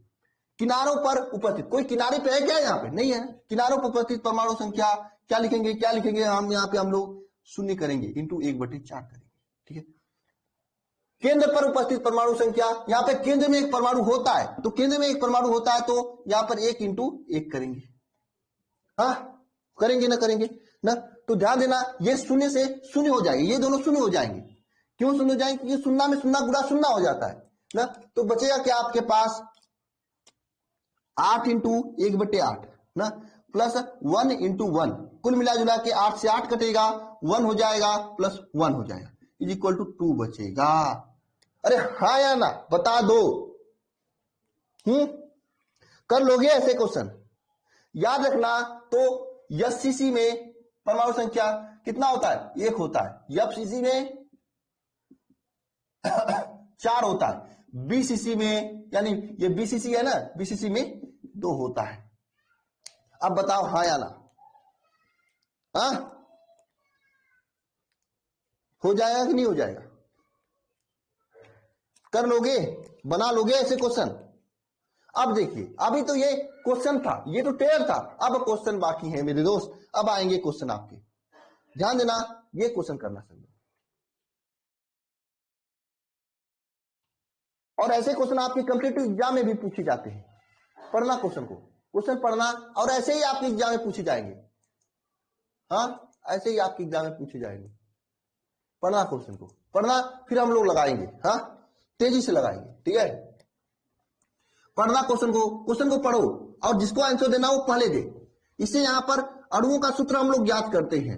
किनारों पर उपस्थित, कोई किनारे पे है क्या, यहाँ पे नहीं है, किनारों पर उपस्थित परमाणु संख्या क्या लिखेंगे, हम यहाँ पे हम लोग 0 करेंगे, इंटू 1/4 करेंगे, ठीक है। केंद्र पर उपस्थित परमाणु संख्या, यहाँ पे केंद्र में एक परमाणु होता है, तो केंद्र में एक परमाणु होता है तो यहाँ पर 1 इंटू 1 करेंगे। हाँ करेंगे ना, करेंगे ना। तो ध्यान देना, ये 0 से 0 हो जाएंगे, ये दोनों 0 हो जाएंगे। क्यों 0 हो जाएंगे, क्योंकि 0 में 0 गुणा 0 हो जाता है ना। तो बचेगा क्या आपके पास, 8 इंटू 1/8 ना, प्लस 1 इंटू 1, कुल मिला जुला के 8 से 8 कटेगा, 1 हो जाएगा, प्लस 1 हो जाएगा, इज इक्वल टू 2 बचेगा। अरे हाँ या ना बता दो। कर लोगे ऐसे क्वेश्चन, याद रखना। तो एससीसी में परमाणु संख्या कितना होता है, 1 होता है। एफसीसी में 4 होता है। बीसीसी में, यानी ये बीसीसी है ना, बीसीसी में 2 होता है। अब बताओ हाँ या ना। हाँ हो जाएगा कि नहीं हो जाएगा, कर लोगे, बना लोगे ऐसे क्वेश्चन। अब देखिए, अभी तो ये क्वेश्चन था, ये तो टेयर था, अब क्वेश्चन बाकी है मेरे दोस्त, अब आएंगे क्वेश्चन आपके, ध्यान देना, ये क्वेश्चन करना चाहिए। और ऐसे क्वेश्चन आपके कॉम्पिटिटिव एग्जाम में भी पूछे जाते हैं, पढ़ना क्वेश्चन को, क्वेश्चन पढ़ना, और ऐसे ही आपके एग्जाम में पूछे जाएंगे। हाँ ऐसे ही आपके एग्जाम में पूछे जाएंगे, पढ़ना क्वेश्चन को, पढ़ना, फिर हम लोग लगाएंगे। हाँ तेजी से लगाएंगे, ठीक है। पढ़ना क्वेश्चन को पढ़ो, और जिसको आंसर देना वो पहले दे। इससे यहां पर अणुओं का सूत्र हम लोग याद करते हैं।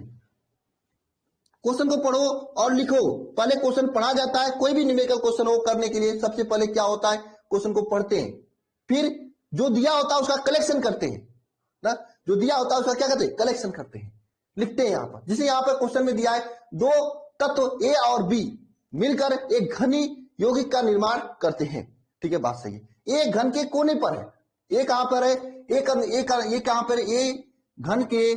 क्वेश्चन को पढ़ो और लिखो, पहले क्वेश्चन पढ़ा जाता है, कोई भी न्यूमेरिकल क्वेश्चन हो करने के लिए सबसे पहले क्या होता है, क्वेश्चन को पढ़ते हैं, फिर जो दिया होता है उसका कलेक्शन करते हैं ना, जो दिया होता है उसका क्या करते हैं, कलेक्शन करते हैं, लिखते हैं यहाँ पर। जैसे यहाँ पर क्वेश्चन में दिया है, 2 तत्व ए और बी मिलकर एक घनी यौगिक का निर्माण करते हैं, ठीक है, बात सही है। एक घन के कोने पर है, ए कहां पर है, ए कहां पर, ए घन के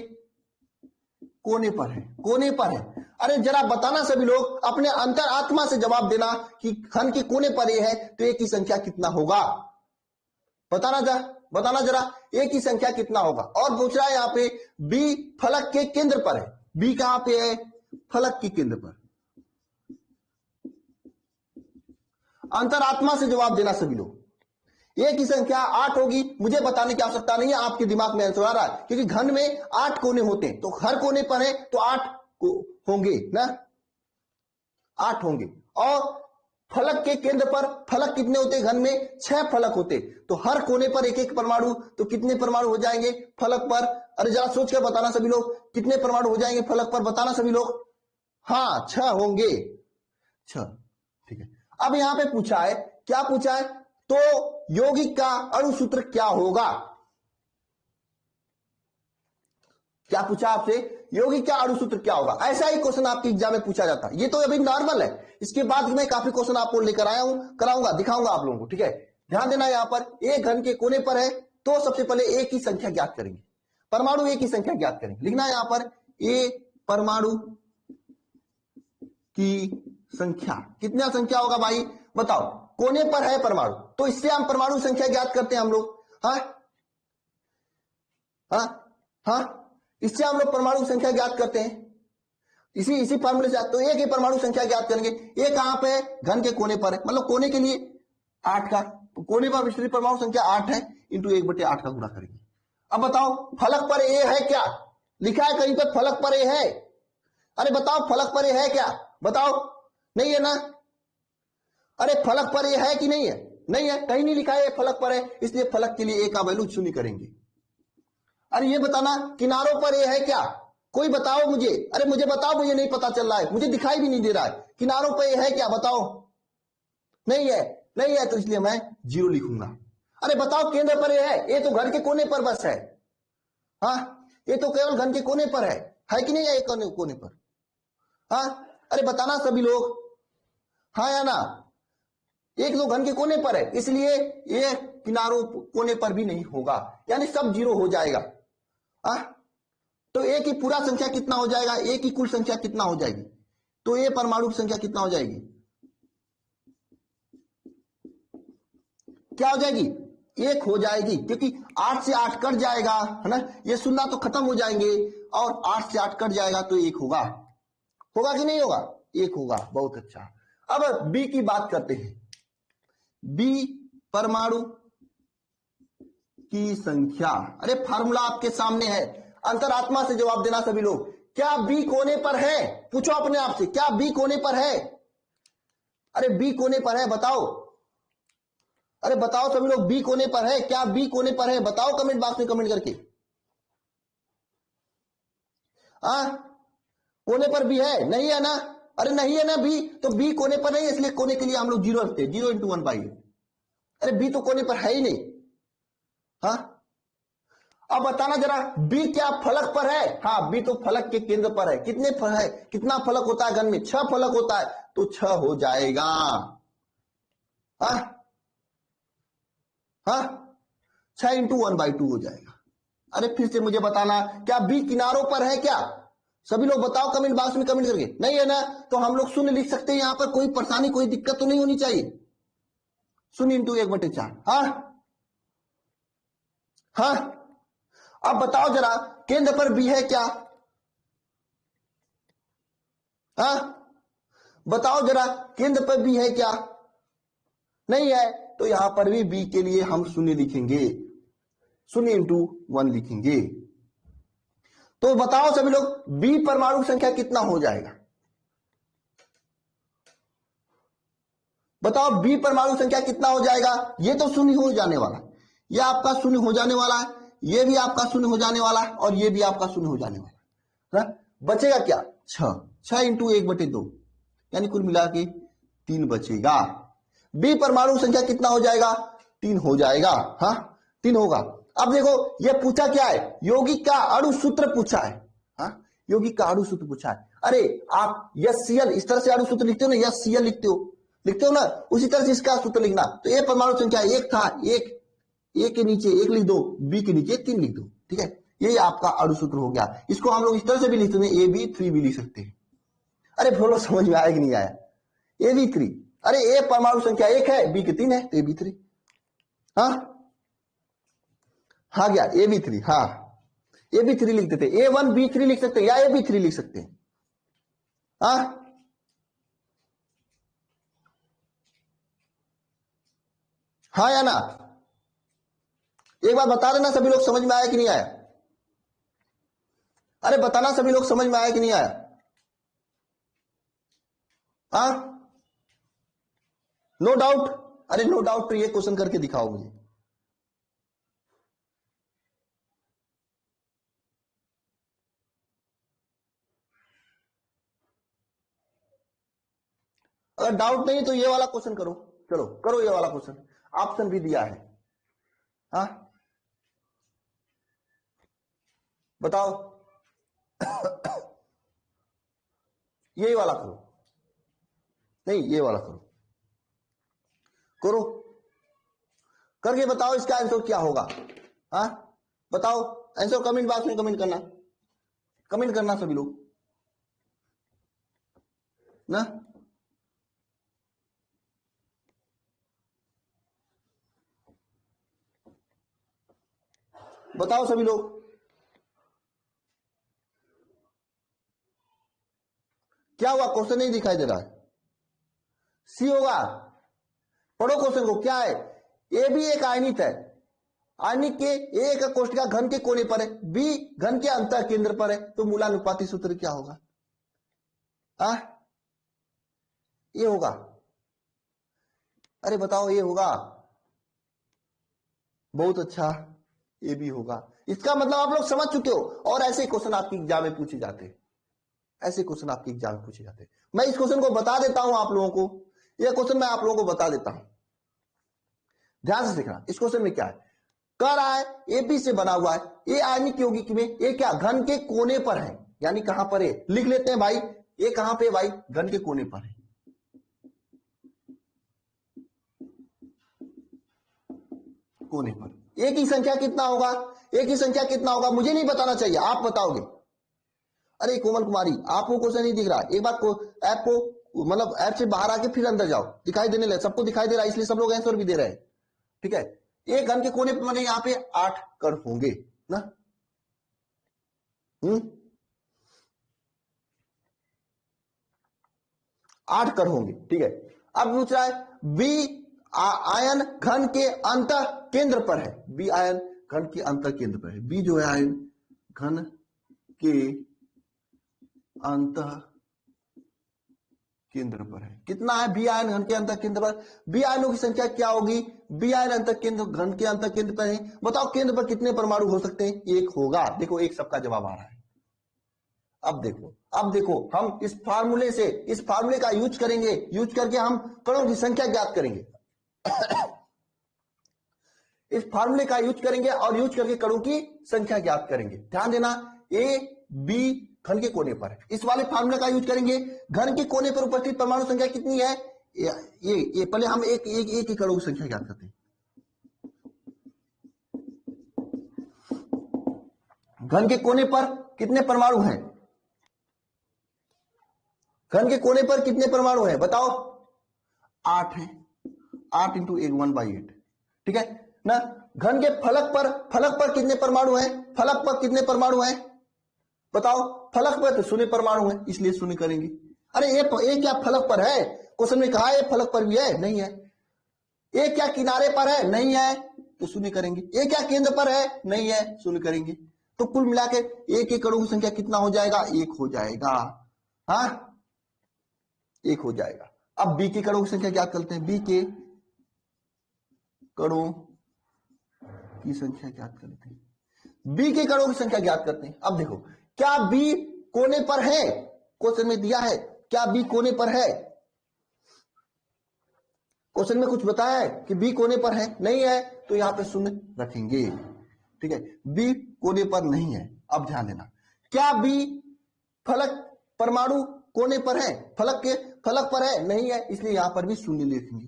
कोने पर है, कोने पर है। अरे जरा बताना सभी लोग, अपने अंतर आत्मा से जवाब देना कि घन के कोने पर ए है तो ए की संख्या कितना होगा, बताना जरा ए की संख्या कितना होगा। और पूछ रहा है यहाँ पे बी फलक के केंद्र पर है, बी कहां पे है, फलक के केंद्र पर। अंतरात्मा से जवाब देना सभी लोग। ए की संख्या 8 होगी, मुझे बताने की आवश्यकता नहीं है, आपके दिमाग में आंसर आ रहा है, क्योंकि घन में 8 कोने होते हैं, तो हर कोने पर है तो 8 होंगे ना, 8 होंगे। और फलक के केंद्र पर, फलक कितने होते हैं घन में, 6 फलक होते, तो हर कोने पर एक एक परमाणु, तो कितने परमाणु हो जाएंगे फलक पर। अरे जरा सोच कर बताना सभी लोग, कितने परमाणु हो जाएंगे फलक पर, बताना सभी लोग। हाँ 6 होंगे, 6, ठीक है। अब यहां पे पूछा है, क्या पूछा है, तो यौगिक का अणु सूत्र क्या होगा, क्या पूछा आपसे, यौगिक का अणु सूत्र क्या होगा। ऐसा ही क्वेश्चन आपके एग्जाम में पूछा जाता है, ये तो अभी नॉर्मल है, इसके बाद मैं काफी क्वेश्चन आपको लेकर आया हूं, कराऊंगा, दिखाऊंगा आप लोगों को, ठीक है। ध्यान देना, यहां पर ए घन के कोने पर है, तो सबसे पहले ए की संख्या ज्ञात करेंगे, परमाणु ए की संख्या ज्ञात करेंगे, लिखना है यहां पर ए परमाणु की संख्या, कितना संख्या होगा भाई बताओ, कोने पर है परमाणु, तो इससे हम परमाणु संख्या ज्ञात करते हैं हम लोग। हाँ हाँ हाँ, इससे हम लोग परमाणु संख्या ज्ञात करते हैं, इसी इसी फॉर्मूले से। तो एक ही परमाणु संख्या ज्ञात करेंगे। ये कहां पे है? घन के कोने पर है, मतलब कोने के लिए 8 का, कोने पर विस्तृत परमाणु संख्या 8 है, इंटू 1/8 का गुणा करेंगे। अब बताओ फलक पर ए है क्या? लिखा है कहीं पर फलक पर ए है? अरे बताओ फलक पर ए है क्या? बताओ, नहीं है ना? अरे फलक पर ए है कि नहीं है? नहीं है, कहीं नहीं लिखा है फलक पर है, इसलिए फलक के लिए ए का वैल्यू 0 करेंगे। अरे ये बताना किनारों पर ए है क्या? कोई बताओ मुझे, अरे मुझे बताओ, मुझे नहीं पता चल रहा है, मुझे दिखाई भी नहीं दे रहा है, किनारों पर ए है क्या? बताओ, नहीं है, नहीं है, तो इसलिए मैं 0 लिखूंगा। अरे बताओ केंद्र पर ए है? ये तो घर के कोने पर बस है, हाँ, ये तो केवल घन के कोने पर है कि नहीं है? एक कोने पर, हाँ। अरे बताना सभी लोग, हाँ या ना? एक तो घन के कोने पर है, इसलिए ये किनारों कोने पर भी नहीं होगा, यानी सब 0 हो जाएगा। हाँ, तो ए की पूरा संख्या कितना हो जाएगा? ए की कुल संख्या कितना हो जाएगी? तो ए परमाणु की संख्या कितना हो जाएगी? क्या हो जाएगी? 1 हो जाएगी, क्योंकि 8 से 8 कट जाएगा, है ना? ये शून्य तो खत्म हो जाएंगे, और 8 से 8 कट जाएगा तो 1 होगा। होगा कि नहीं होगा? 1 होगा। बहुत अच्छा। अब बी की बात करते हैं। बी परमाणु की संख्या, अरे फार्मूला आपके सामने है, अंतरात्मा से जवाब देना सभी लोग। क्या बी कोने पर है? पूछो अपने आप से, क्या बी कोने पर है? अरे बी कोने पर है, बताओ। अरे बताओ सभी लोग, बी कोने पर है? क्या बी कोने पर है? बताओ कमेंट बॉक्स में कमेंट करके। हाँ, कोने पर बी है? नहीं है ना? अरे नहीं है ना बी, तो बी कोने पर नहीं है, इसलिए कोने के लिए हम लोग 0 रखते हैं, 0 × 1/। अरे बी तो कोने पर है ही नहीं। हाँ, अब बताना जरा, बी क्या फलक पर है? हाँ, बी तो फलक के केंद्र पर है। कितने है, कितना फलक होता है घन में? 6 फलक होता है, तो 6 हो जाएगा। हाँ हाँ, 6 × 1/2 हो जाएगा। अरे फिर से मुझे बताना, क्या बी किनारों पर है क्या? सभी लोग बताओ कमेंट बॉक्स में कमेंट करके। नहीं है ना? तो हम लोग 0 लिख सकते हैं, यहां पर कोई परेशानी, कोई दिक्कत तो नहीं होनी चाहिए। 0 × 1/4। हाँ हाँ, अब बताओ जरा, केंद्र पर बी है क्या? हाँ, बताओ जरा, केंद्र पर बी है क्या? नहीं है, तो यहां पर भी बी के लिए हम 0 लिखेंगे, 0 × 1 लिखेंगे। तो बताओ सभी लोग, बी परमाणु संख्या कितना हो जाएगा? बताओ बी परमाणु संख्या कितना हो जाएगा? ये तो 0 हो जाने वाला, ये आपका 0 हो जाने वाला है, ये भी आपका 0 हो जाने वाला है, और ये भी आपका 0 हो जाने वाला है। बचेगा क्या? 6 × 1/2, यानी कुल मिला के 3 बचेगा। बी परमाणु संख्या कितना हो जाएगा? 3 हो जाएगा। हाँ, 3 होगा। अब देखो, ये पूछा क्या है? यौगिक का अणु सूत्र पूछा है। हाँ, यौगिक का अणु सूत्र पूछा है। अरे आप HCl इस तरह से अणु सूत्र लिखते हो ना, HCl लिखते हो ना, उसी तरह से इसका सूत्र लिखना। तो ए परमाणु संख्या 1 था, एक ए के नीचे 1 लिख दो, बी के नीचे 3 लिख दो, ठीक है? ये आपका अणु सूत्र हो गया। इसको हम लोग इस तरह से भी लिख सकते हैं, AB3 भी लिख सकते हैं। अरे बोलो समझ में आया कि नहीं आया? AB3, अरे ए परमाणु संख्या 1 है, बी के 3 है, तो AB3। हाँ हाँ, गया AB3। हाँ, AB3 लिख देते, A1B3 लिख सकते हैं, या AB3 लिख सकते हैं। हाँ हाँ या ना? एक बार बता देना सभी लोग, समझ में आया कि नहीं आया? अरे बताना सभी लोग, समझ में आया कि नहीं आया? हाँ, नो डाउट? अरे नो डाउट तो ये क्वेश्चन करके दिखाओ मुझे। अगर डाउट नहीं तो ये वाला क्वेश्चन करो, चलो करो ये वाला क्वेश्चन, ऑप्शन भी दिया है। हाँ बताओ, यही वाला करो, नहीं ये वाला करो, करो करके बताओ इसका आंसर क्या होगा। हाँ बताओ, आंसर कमेंट बॉक्स में कमेंट करना, कमेंट करना सभी लोग ना। बताओ सभी लोग, क्या हुआ, क्वेश्चन नहीं दिखाई दे रहा है, सी होगा। पढ़ो क्वेश्चन को, क्या है, ए भी एक आयनित है, आयनिक के ए का कोष्ठिका घन के कोने पर है, बी घन के अंतर केंद्र पर है, तो मूलानुपाती सूत्र क्या होगा, ये होगा। अरे बताओ, ये होगा, बहुत अच्छा, ये भी होगा। इसका मतलब आप लोग समझ चुके हो, और ऐसे क्वेश्चन आपके एग्जाम में पूछे जाते हैं, ऐसे क्वेश्चन आपके एग्जाम में पूछे जाते हैं। मैं इस क्वेश्चन को बता देता हूं आप लोगों को, यह क्वेश्चन मैं आप लोगों को बता देता हूं, ध्यान से देखना। इस क्वेश्चन में क्या है, कह रहा है एबी से बना हुआ है, ए आयनिक यौगिक में ये क्या घन के कोने पर है, यानी कहां पर है, लिख लेते हैं भाई, ये कहां पे भाई, घन के कोने पर है, कोने पर। ए की संख्या कितना होगा, ए की संख्या कितना होगा, मुझे नहीं बताना चाहिए, आप बताओगे। अरे कोमल कुमारी, आपको क्वेश्चन नहीं दिख रहा, एक बार ऐप को मतलब ऐप से बाहर आके फिर अंदर जाओ, दिखाई देने लगे, सबको दिखाई दे रहा है, इसलिए सब लोग आंसर भी दे रहे हैं, ठीक है। एक घन के कोने पर मैंने यहां पे 8 कण होंगे ना, 8 कण होंगे, ठीक है। अब पूछ रहा है बी आयन घन के अंत केंद्र पर है, बी आयन घन के अंत केंद्र पर है, बी जो है आयन घन के अंत केंद्र पर है, कितना है, बी आयन घन के अंत केंद्र पर, बी आयनों की संख्या क्या होगी, बी आयन अंत केंद्र घन के अंत केंद्र पर है, बताओ केंद्र पर कितने परमाणु हो सकते हैं, एक होगा, देखो एक सबका जवाब आ रहा है। अब देखो हम इस फार्मूले का यूज करेंगे, यूज करके हम कणों की संख्या ज्ञात करेंगे इस फार्मूले का यूज करेंगे और यूज करके कणों की संख्या ज्ञात करेंगे। ध्यान देना, ए बी घन के कोने पर, इस वाले फार्मूले का यूज करेंगे, घन के कोने पर उपस्थित परमाणु संख्या कितनी है, ये पहले हम एक ही कणों की संख्या ज्ञात करते हैं। घन के कोने पर कितने परमाणु हैं, घन के कोने पर कितने परमाणु हैं बताओ, 8 है, 8 इंटू 1/8, ठीक है ना। घन के फलक पर कितने परमाणु हैं, फलक पर कितने परमाणु हैं बताओ, फलक पर तो 0 परमाणु है, इसलिए 0 करेंगे। अरे ये क्या फलक पर है, क्वेश्चन में कहा है फलक पर भी है, नहीं है। ये क्या किनारे पर है, नहीं है, तो 0 करेंगे। ये क्या केंद्र पर है, नहीं है, 0 करेंगे। तो कुल मिलाकर एक एक कणों की संख्या कितना हो जाएगा, 1 हो जाएगा, हाँ 1 हो जाएगा। अब बी के कणों की संख्या क्या करते हैं, बी के कणों की संख्या ज्ञात करते हैं, बी के कणों की संख्या ज्ञात करते हैं। अब देखो, क्या बी कोने पर है, क्वेश्चन में दिया है, क्या बी कोने पर है, क्वेश्चन में कुछ बताया है कि बी कोने पर है, नहीं है, तो यहां पे 0 रखेंगे, ठीक है। बी कोने पर नहीं है। अब ध्यान देना, क्या बी फलक परमाणु कोने पर है, फलक पर है, नहीं है, इसलिए यहां पर भी 0 लिखेंगे।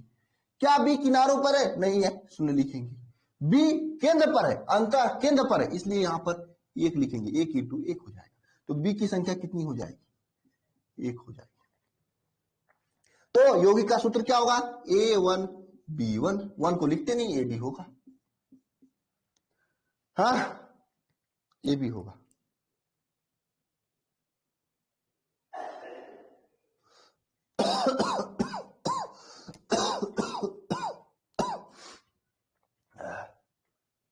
क्या बी किनारों पर है, नहीं है, 0 लिखेंगे। बी केंद्र पर है, अंत केंद्र पर है, इसलिए यहां पर 1 लिखेंगे, 1 इंटू 1 हो जाएगा। तो बी की संख्या कितनी हो जाएगी, 1 हो जाएगी। तो यौगिक का सूत्र क्या होगा, A1 B1, 1 को लिखते नहीं, ए बी होगा, हाँ ए बी होगा।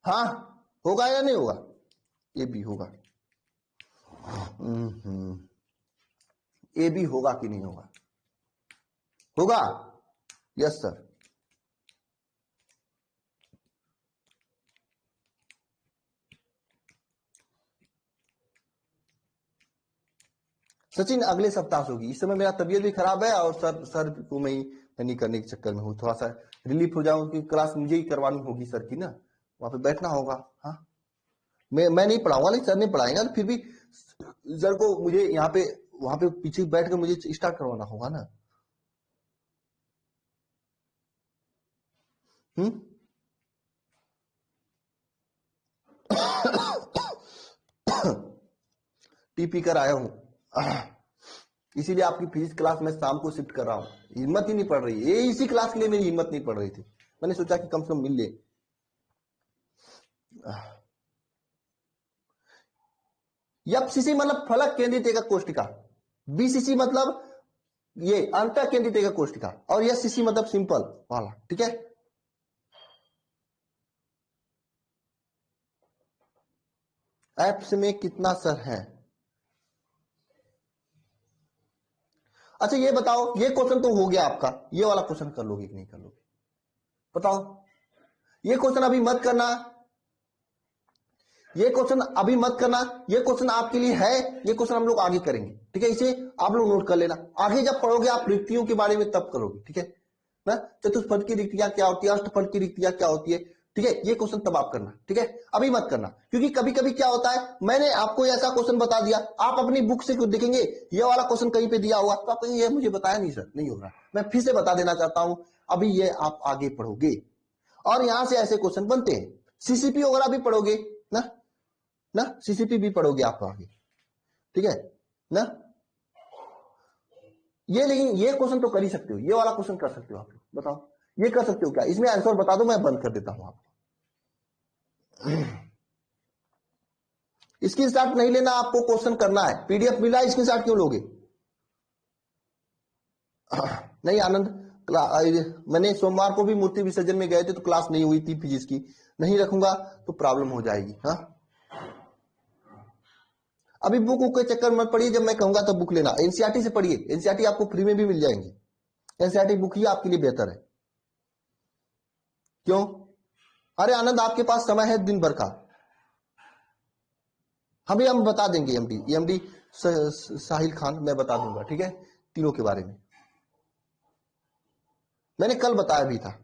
हाँ होगा या नहीं होगा, ए बी होगा, ए बी होगा कि नहीं होगा, होगा, यस सर। सचिन अगले सप्ताह से होगी, इस समय मेरा तबीयत भी खराब है और सर को मैं नहीं करने के चक्कर में हूँ, थोड़ा सा रिलीफ हो जाऊं, क्योंकि क्लास मुझे ही करवानी होगी सर की ना, वहां पे बैठना होगा। हाँ मैं नहीं पढ़ाऊंगा, लेकिन सर नहीं पढ़ाएंगे, फिर भी सर को मुझे यहाँ पे वहां पे पीछे बैठ कर मुझे स्टार्ट करवाना होगा ना। टीपी कर आया हूं, इसीलिए आपकी फिजिक्स क्लास में शाम को शिफ्ट कर रहा हूं, हिम्मत ही नहीं पड़ रही, ये इसी क्लास के लिए मेरी हिम्मत नहीं पड़ रही थी, मैंने सोचा कि कम से कम मिल ले। एफसीसी मतलब फलक केंद्रित एक कोष्टिका, बीसीसी मतलब ये अंत केंद्रित एकक कोशिका, और यह सीसी मतलब सिंपल वाला, ठीक है। एप्स में कितना सर है? अच्छा ये बताओ, ये क्वेश्चन तो हो गया आपका, ये वाला क्वेश्चन कर लोगे कि नहीं कर लोगे बताओ। ये क्वेश्चन अभी मत करना, ये क्वेश्चन अभी मत करना, ये क्वेश्चन आपके लिए है, ये क्वेश्चन हम लोग आगे करेंगे, ठीक है। इसे आप लोग नोट कर लेना, आगे जब पढ़ोगे आप रिक्तियों के बारे में तब करोगे, ठीक है ना। चतुष्फलक की रिक्तियां क्या होती है, अष्टफलक की रिक्तियां क्या होती है, ठीक है। ये क्वेश्चन तब आप करना, ठीक है, अभी मत करना, क्योंकि कभी कभी क्या होता है, मैंने आपको ऐसा क्वेश्चन बता दिया, आप अपनी बुक से देखेंगे ये वाला क्वेश्चन कहीं पे दिया हुआ, तो आप कहेंगे ये मुझे बताया नहीं सर, नहीं होगा। मैं फिर से बता देना चाहता हूं, अभी ये आप आगे पढ़ोगे और यहां से ऐसे क्वेश्चन बनते हैं। सीसीपी वगैरह भी पढ़ोगे ना सीसीपी भी पढ़ोगे आप आगे, ठीक है ना। ये लेकिन ये क्वेश्चन तो कर ही सकते हो, ये वाला क्वेश्चन कर सकते हो आप लोग, बताओ ये कर सकते हो क्या? इसमें आंसर बता दो, मैं बंद कर देता हूं आपको। स्क्रीन शॉट नहीं लेना, आपको क्वेश्चन करना है, पीडीएफ मिला है, स्क्रीन शॉट क्यों लोगे? नहीं आनंद, मैंने सोमवार को भी मूर्ति विसर्जन में गए थे तो क्लास नहीं हुई थी फिजिक्स की, नहीं रखूंगा तो प्रॉब्लम हो जाएगी। हाँ अभी बुक के चक्कर मत पड़िए, जब मैं कहूंगा तब बुक लेना, एनसीईआरटी से पढ़िए, एनसीईआरटी आपको फ्री में भी मिल जाएंगे, एनसीईआरटी बुक ही आपके लिए बेहतर है। क्यों? अरे आनंद आपके पास समय है दिन भर का, हम बता देंगे, एमडी साहिल खान मैं बता दूंगा, ठीक है, तीनों के बारे में मैंने कल बताया भी था।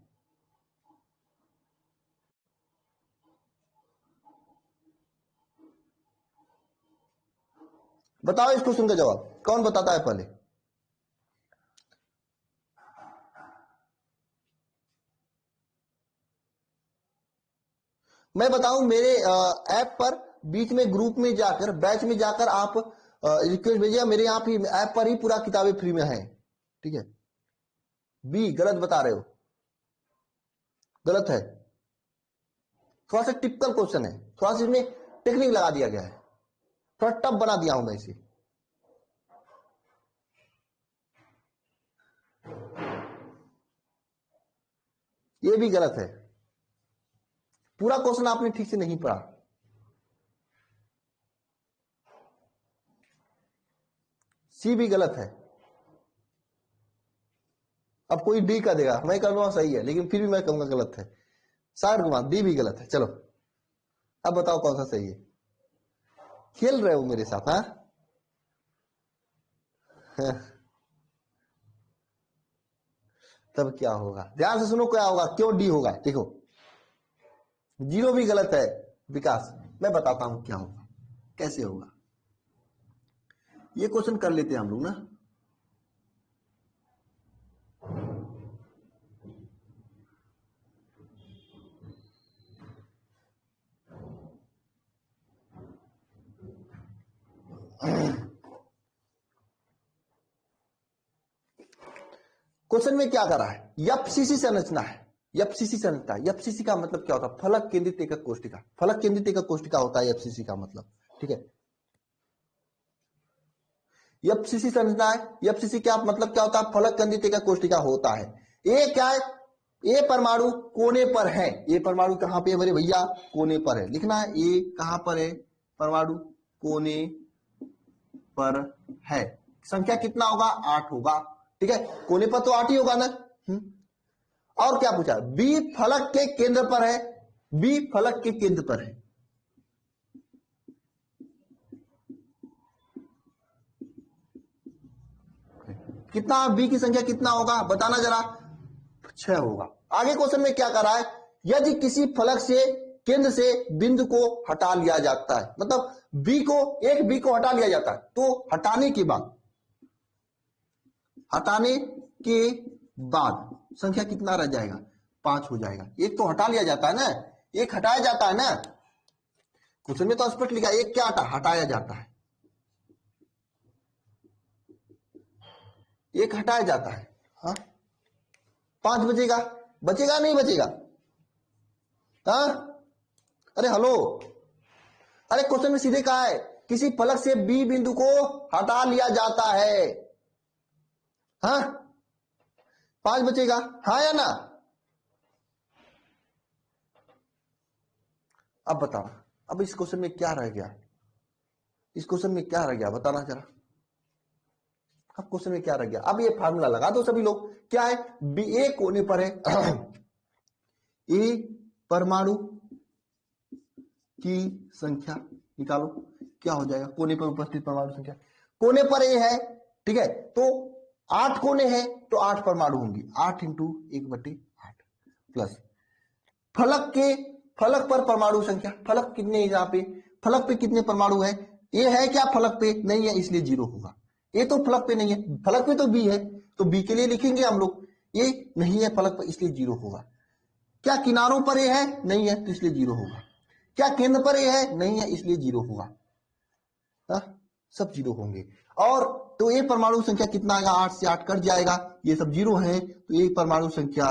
बताओ इस क्वेश्चन का जवाब कौन बताता है पहले? मैं बताऊं, मेरे ऐप पर बीच में ग्रुप में जाकर, बैच में जाकर आप रिक्वेस्ट भेजिए, मेरे यहाँ भी ऐप पर ही पूरा किताबें फ्री में है, ठीक है। बी गलत बता रहे हो, गलत है, थोड़ा सा टिपिकल क्वेश्चन है, थोड़ा सा इसमें टेक्निक लगा दिया गया है, थोड़ा टफ बना दिया हूं मैं इसे। ये भी गलत है, पूरा क्वेश्चन आपने ठीक से नहीं पढ़ा। सी भी गलत है, अब कोई डी का देगा, मैं कहूंगा सही है, लेकिन फिर भी मैं कहूंगा गलत है। साठ गुना डी भी गलत है। चलो अब बताओ कौन सा सही है? खेल रहे हो मेरे साथ? हाँ तब क्या होगा, ध्यान से सुनो क्या होगा, क्यों डी होगा, देखो जीरो भी गलत है विकास, मैं बताता हूं क्या होगा, कैसे होगा। ये क्वेश्चन कर लेते हैं हम लोग ना। क्वेश्चन में क्या करा है, एफसीसी संरचना है, एफसीसी संरचना, एफसीसी का मतलब क्या होता है? फलक केंद्रित एकक कोशिका, फलक केंद्रित एकक कोशिका होता है एफसीसी का मतलब, ठीक है। एफसीसी संरचना है, एफसीसी क्या मतलब क्या होता है? फलक केंद्रित एकक कोशिका होता है। ए क्या है? ए परमाणु कोने पर है, ए परमाणु कहां पे है मेरे भैया? कोने पर है, लिखना है ए कहां पर है? परमाणु कोने पर है। संख्या कितना होगा? 8 होगा, ठीक है, कोने पर तो 8 ही होगा ना। और क्या पूछा? बी फलक के केंद्र पर है, बी फलक के केंद्र पर है। कितना बी की संख्या कितना होगा बताना जरा? 6 होगा। आगे क्वेश्चन में क्या कर रहा है? यदि किसी फलक से केंद्र से बिंदु को हटा लिया जाता है, मतलब बी को, एक बी को हटा लिया जाता है, तो हटाने के बाद, हटाने के बाद संख्या कितना रह जाएगा? 5 हो जाएगा। एक तो हटा लिया जाता है ना, एक हटाया जाता है ना, क्वेश्चन में तो स्पष्ट लिखा है, एक क्या हटाया जाता है, एक हटाया जाता है। हाँ 5 बचेगा, बचेगा नहीं बचेगा? हाँ अरे हेलो, अरे क्वेश्चन में सीधे कहा है किसी फलक से बी बिंदु को हटा लिया जाता है। हाँ, 5 बचेगा, हाँ या ना? अब बताओ, अब इस क्वेश्चन में क्या रह गया? इस क्वेश्चन में क्या रह गया बताना जरा। अब क्वेश्चन में क्या रह गया? अब ये फार्मूला लगा दो सभी लोग। क्या है? बी ए कोने पर है ए परमाणु की संख्या निकालो, क्या हो जाएगा? कोने पर उपस्थित परमाणु संख्या, कोने पर ए है, ठीक है, तो 8 कोने हैं तो 8 परमाणु होंगी, 8 इंटू 1/8 प्लस फलक पर परमाणु संख्या, फलक कितने यहाँ पे, फलक पे कितने परमाणु है? ए है क्या फलक पे? नहीं है, इसलिए 0 होगा। ए तो फलक पे नहीं है, फलक पे तो बी है, तो बी के लिए लिखेंगे हम लोग। ए नहीं है फलक पर, इसलिए 0 होगा। क्या किनारों पर ए है? नहीं है, तो इसलिए 0 होगा। क्या केंद्र पर ए है? नहीं है, इसलिए 0 होगा। हा? सब 0 होंगे। और तो ए परमाणु संख्या कितना आएगा? 8 से 8 कट जाएगा, ये सब 0 है, तो ए परमाणु संख्या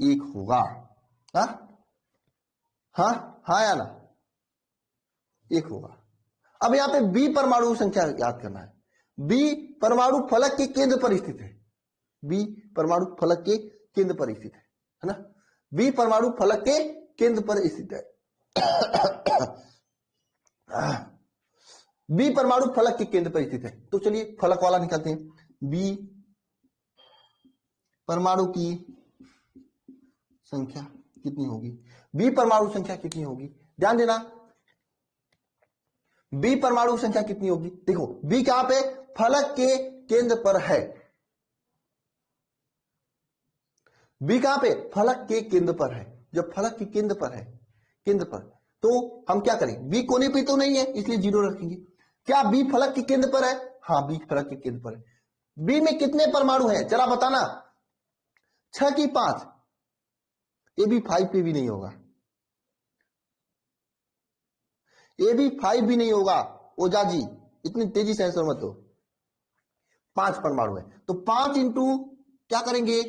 1 होगा। हा? हाँ, हाँ या ना? 1 होगा। अब यहां पे बी परमाणु संख्या याद करना है। बी परमाणु फलक के केंद्र पर स्थित है। बी परमाणु फलक के केंद्र पर स्थित है ना? बी परमाणु फलक के केंद्र पर स्थित है। बी परमाणु फलक के केंद्र पर स्थित है, तो चलिए फलक वाला निकालते हैं। बी परमाणु की संख्या कितनी होगी? बी परमाणु संख्या कितनी होगी? ध्यान देना, बी परमाणु संख्या कितनी होगी? देखो बी कहां पे? फलक के केंद्र पर है। बी कहां पे? फलक के केंद्र पर है। जब फलक के केंद्र पर है, केंद्र पर, तो हम क्या करें? बी कोने पे तो नहीं है, इसलिए 0 रखेंगे। क्या बी फलक के केंद्र पर है? हाँ, बी फलक के केंद्र पर है। बी में कितने परमाणु हैं जरा बताना? 6 की 5? ये भी 5 पे भी नहीं होगा, ये भी 5 भी नहीं होगा। ओझा जी इतनी तेजी से आंसर मत हो। 5 परमाणु है, तो 5 इंटू क्या करेंगे?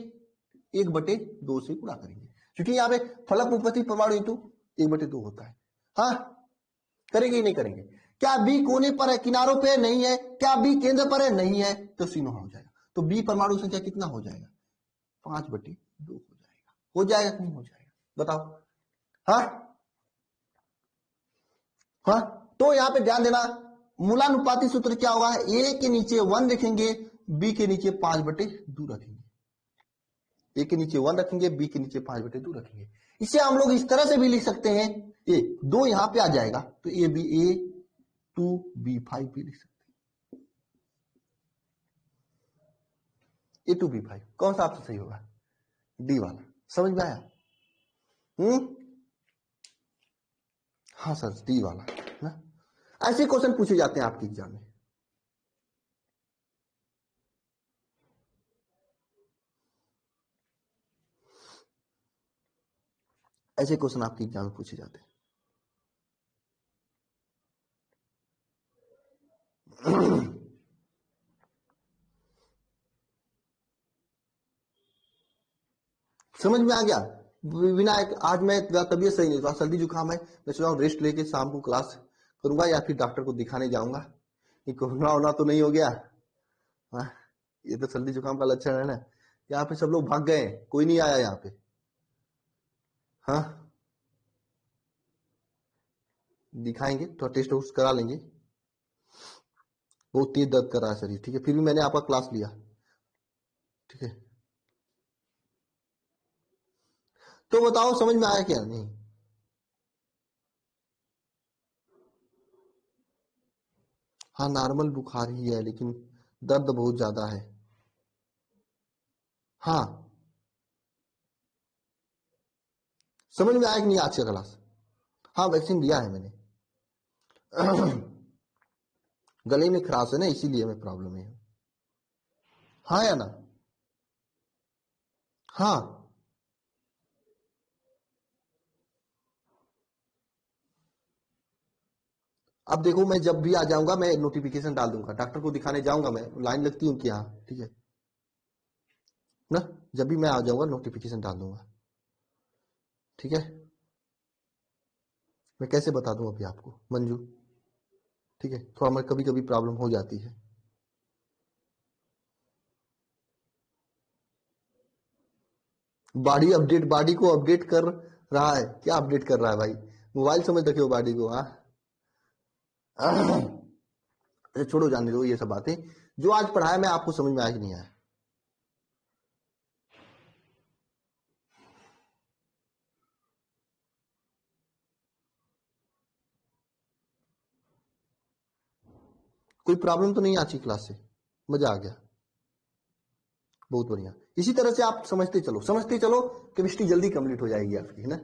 1/2 से गुणा करेंगे, क्योंकि यहां पे फलक में उपस्थित परमाणु इंटू 1/2 होता है। हाँ, करेंगे ही नहीं करेंगे? क्या बी कोने पर है, किनारों पे नहीं है? क्या बी केंद्र पर है? नहीं है, तो सीनो हो जाएगा। तो बी परमाणु संख्या कितना हो जाएगा? 5/2 हो जाएगा। हो जाएगा कि नहीं हो जाएगा बताओ? हाँ, हाँ, तो यहां पे ध्यान देना, मूलानुपाती सूत्र क्या होगा? ए के नीचे 1 रखेंगे, बी के नीचे 5/2 रखेंगे। ए के नीचे 1 रखेंगे, बी के नीचे 5/2 रखेंगे। इसे हम लोग इस तरह से भी लिख सकते हैं, ए 2 यहां पे आ जाएगा, तो ए बी A2B5 भी लिख सकते हैं। A2B5 कौन सा आपसे सही होगा? डी वाला। समझ में आया? हाँ सर, डी वाला ना। ऐसे क्वेश्चन पूछे जाते हैं आपके एग्जाम में। ऐसे क्वेश्चन आपके एग्जाम में पूछे जाते हैं। समझ में आ गया? विनायक, आज मैं तबीयत सही नहीं, तो सर्दी जुकाम है, मैं सोच रहा हूँ रेस्ट लेके शाम को क्लास करूंगा या फिर डॉक्टर को दिखाने जाऊंगा। ये कोरोना वोना तो नहीं हो गया? हाँ, ये तो सर्दी जुकाम का लक्षण है ना। यहाँ पे सब लोग भाग गए, कोई नहीं आया यहाँ पे। हाँ, दिखाएंगे, तो टेस्ट वोस्ट करा लेंगे। बहुत तेज दर्द कर रहा है शरीर, ठीक है, फिर भी मैंने आपका क्लास लिया, ठीक है। तो बताओ समझ में आया क्या? नहीं? हाँ, नॉर्मल बुखार ही है, लेकिन दर्द बहुत ज्यादा है। हाँ, समझ में आया कि नहीं आज का क्लास? हाँ, वैक्सीन लिया है मैंने। गले में खराश है ना, इसीलिए मैं प्रॉब्लम है। हाँ या ना? हाँ, अब देखो, मैं जब भी आ जाऊंगा मैं नोटिफिकेशन डाल दूंगा, डॉक्टर को दिखाने जाऊंगा, मैं लाइन लगती हूँ कि यहाँ, ठीक है ना? जब भी मैं आ जाऊंगा नोटिफिकेशन डाल दूंगा, ठीक है। मैं कैसे बता दूं अभी आपको मंजू, ठीक है, थोड़ा मैं कभी कभी प्रॉब्लम हो जाती है। बॉडी अपडेट, बॉडी को अपडेट कर रहा है, क्या अपडेट कर रहा है भाई, मोबाइल समझ रखे हो बॉडी को। हाँ छोड़ो, जाने दो ये सब बातें। जो आज पढ़ाया मैं आपको समझ में आया कि नहीं आया? कोई प्रॉब्लम तो नहीं आज की क्लास से? मजा आ गया, बहुत बढ़िया। इसी तरह से आप समझते चलो, केमिस्ट्री जल्दी कंप्लीट हो जाएगी आपकी, है ना।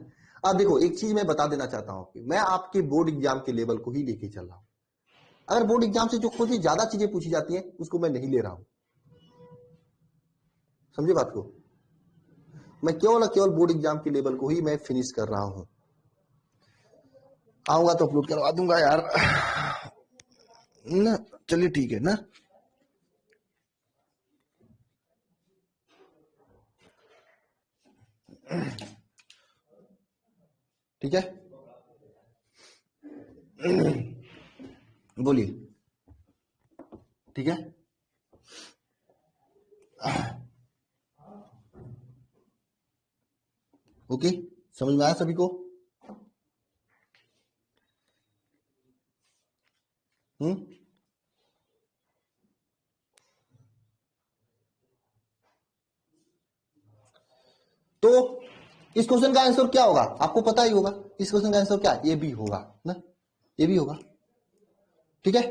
अब देखो एक चीज मैं बता देना चाहता हूं कि मैं आपके बोर्ड एग्जाम के लेवल को ही लेके चल रहा हूं। अगर बोर्ड एग्जाम से जो कुछ ज्यादा चीजें पूछी जाती हैं उसको मैं नहीं ले रहा हूं, समझे बात को। मैं केवल केवल बोर्ड एग्जाम के लेवल को ही मैं फिनिश कर रहा हूं। आऊंगा तो अपलोड करवा दूंगा यार ना। चलिए ठीक है ना। ठीक है, बोलिए। ठीक है, ओके, समझ में आया सभी को? तो इस क्वेश्चन का आंसर क्या होगा आपको पता ही होगा। इस क्वेश्चन का आंसर क्या है? ये भी होगा ना, ये भी होगा। ठीक है,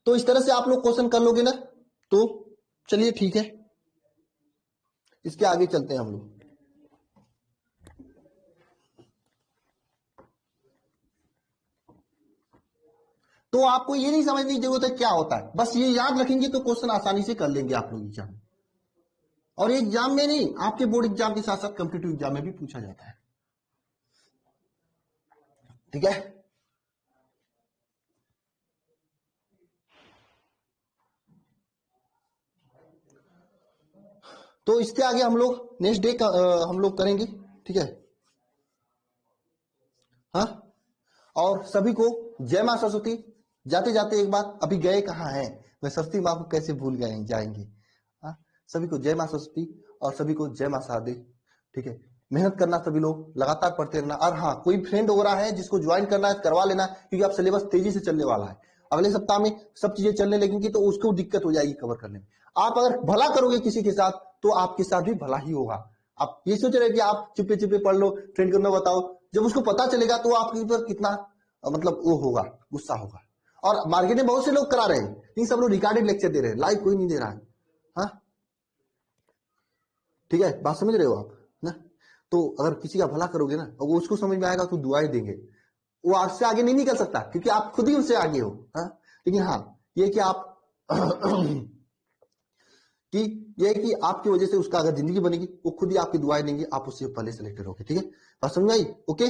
तो इस तरह से आप लोग क्वेश्चन कर लोगे ना, तो चलिए ठीक है, इसके आगे चलते हैं हम लोग। तो आपको ये नहीं समझने की जरूरत है क्या होता है, बस ये याद रखेंगे तो क्वेश्चन आसानी से कर लेंगे आप लोग एग्जाम। और एग्जाम में नहीं, आपके बोर्ड एग्जाम के साथ साथ कॉम्पिटिटिव एग्जाम में भी पूछा जाता है। ठीक है, तो इसके आगे हम लोग नेक्स्ट डे हम लोग करेंगे। ठीक है, हाँ, और सभी को जय मां सरस्वती। जाते जाते एक बात, अभी गए कहाँ हैं, मैं सरस्वती माँ को कैसे भूल गए जाएंगे। हाँ, सभी को जय मां सरस्वती और सभी को जय मां शारदे। ठीक है, मेहनत करना सभी लोग, लगातार पढ़ते रहना। और हाँ, कोई फ्रेंड वगैरह है जिसको ज्वाइन करना है करवा लेना, क्योंकि अब सिलेबस तेजी से चलने वाला है। अगले सप्ताह में सब चीजें चलने लगेंगी तो उसको दिक्कत हो जाएगी कवर करने में। आप अगर भला करोगे किसी के साथ तो आपके साथ भी भला ही होगा। आप ये सोच रहे कि आप चुपे चुपे पढ़ लो, फ्रेंड को न बताओ, जब उसको पता चलेगा तो आपके ऊपर कितना मतलब वो होगा, गुस्सा होगा। और मार्केट में बहुत से लोग करा रहे हैं, लेकिन सब लोग रिकॉर्डेड लेक्चर दे रहे हैं, लाइव कोई नहीं दे रहा है। हाँ, ठीक है, बात समझ रहे हो आप ना। तो अगर किसी का भला करोगे ना और वो उसको समझ में आएगा तो दुआएं देंगे, वो आपसे आगे नहीं निकल सकता क्योंकि आप खुद ही उससे आगे हो। हाँ, लेकिन हाँ, ये कि आप कि ये कि आपकी वजह से उसका अगर जिंदगी बनेगी, वो खुद ही आपकी दुआएं देंगे, आप उससे पहले सेलेक्टेड होगे। ठीक है, बात समझ आई? ओके,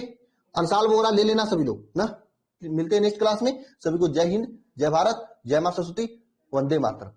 अंसाल वगैरह ले लेना सभी लोग ना। मिलते हैं नेक्स्ट क्लास में। सभी को जय हिंद, जय भारत, जय मां सरस्वती, वंदे मातरम।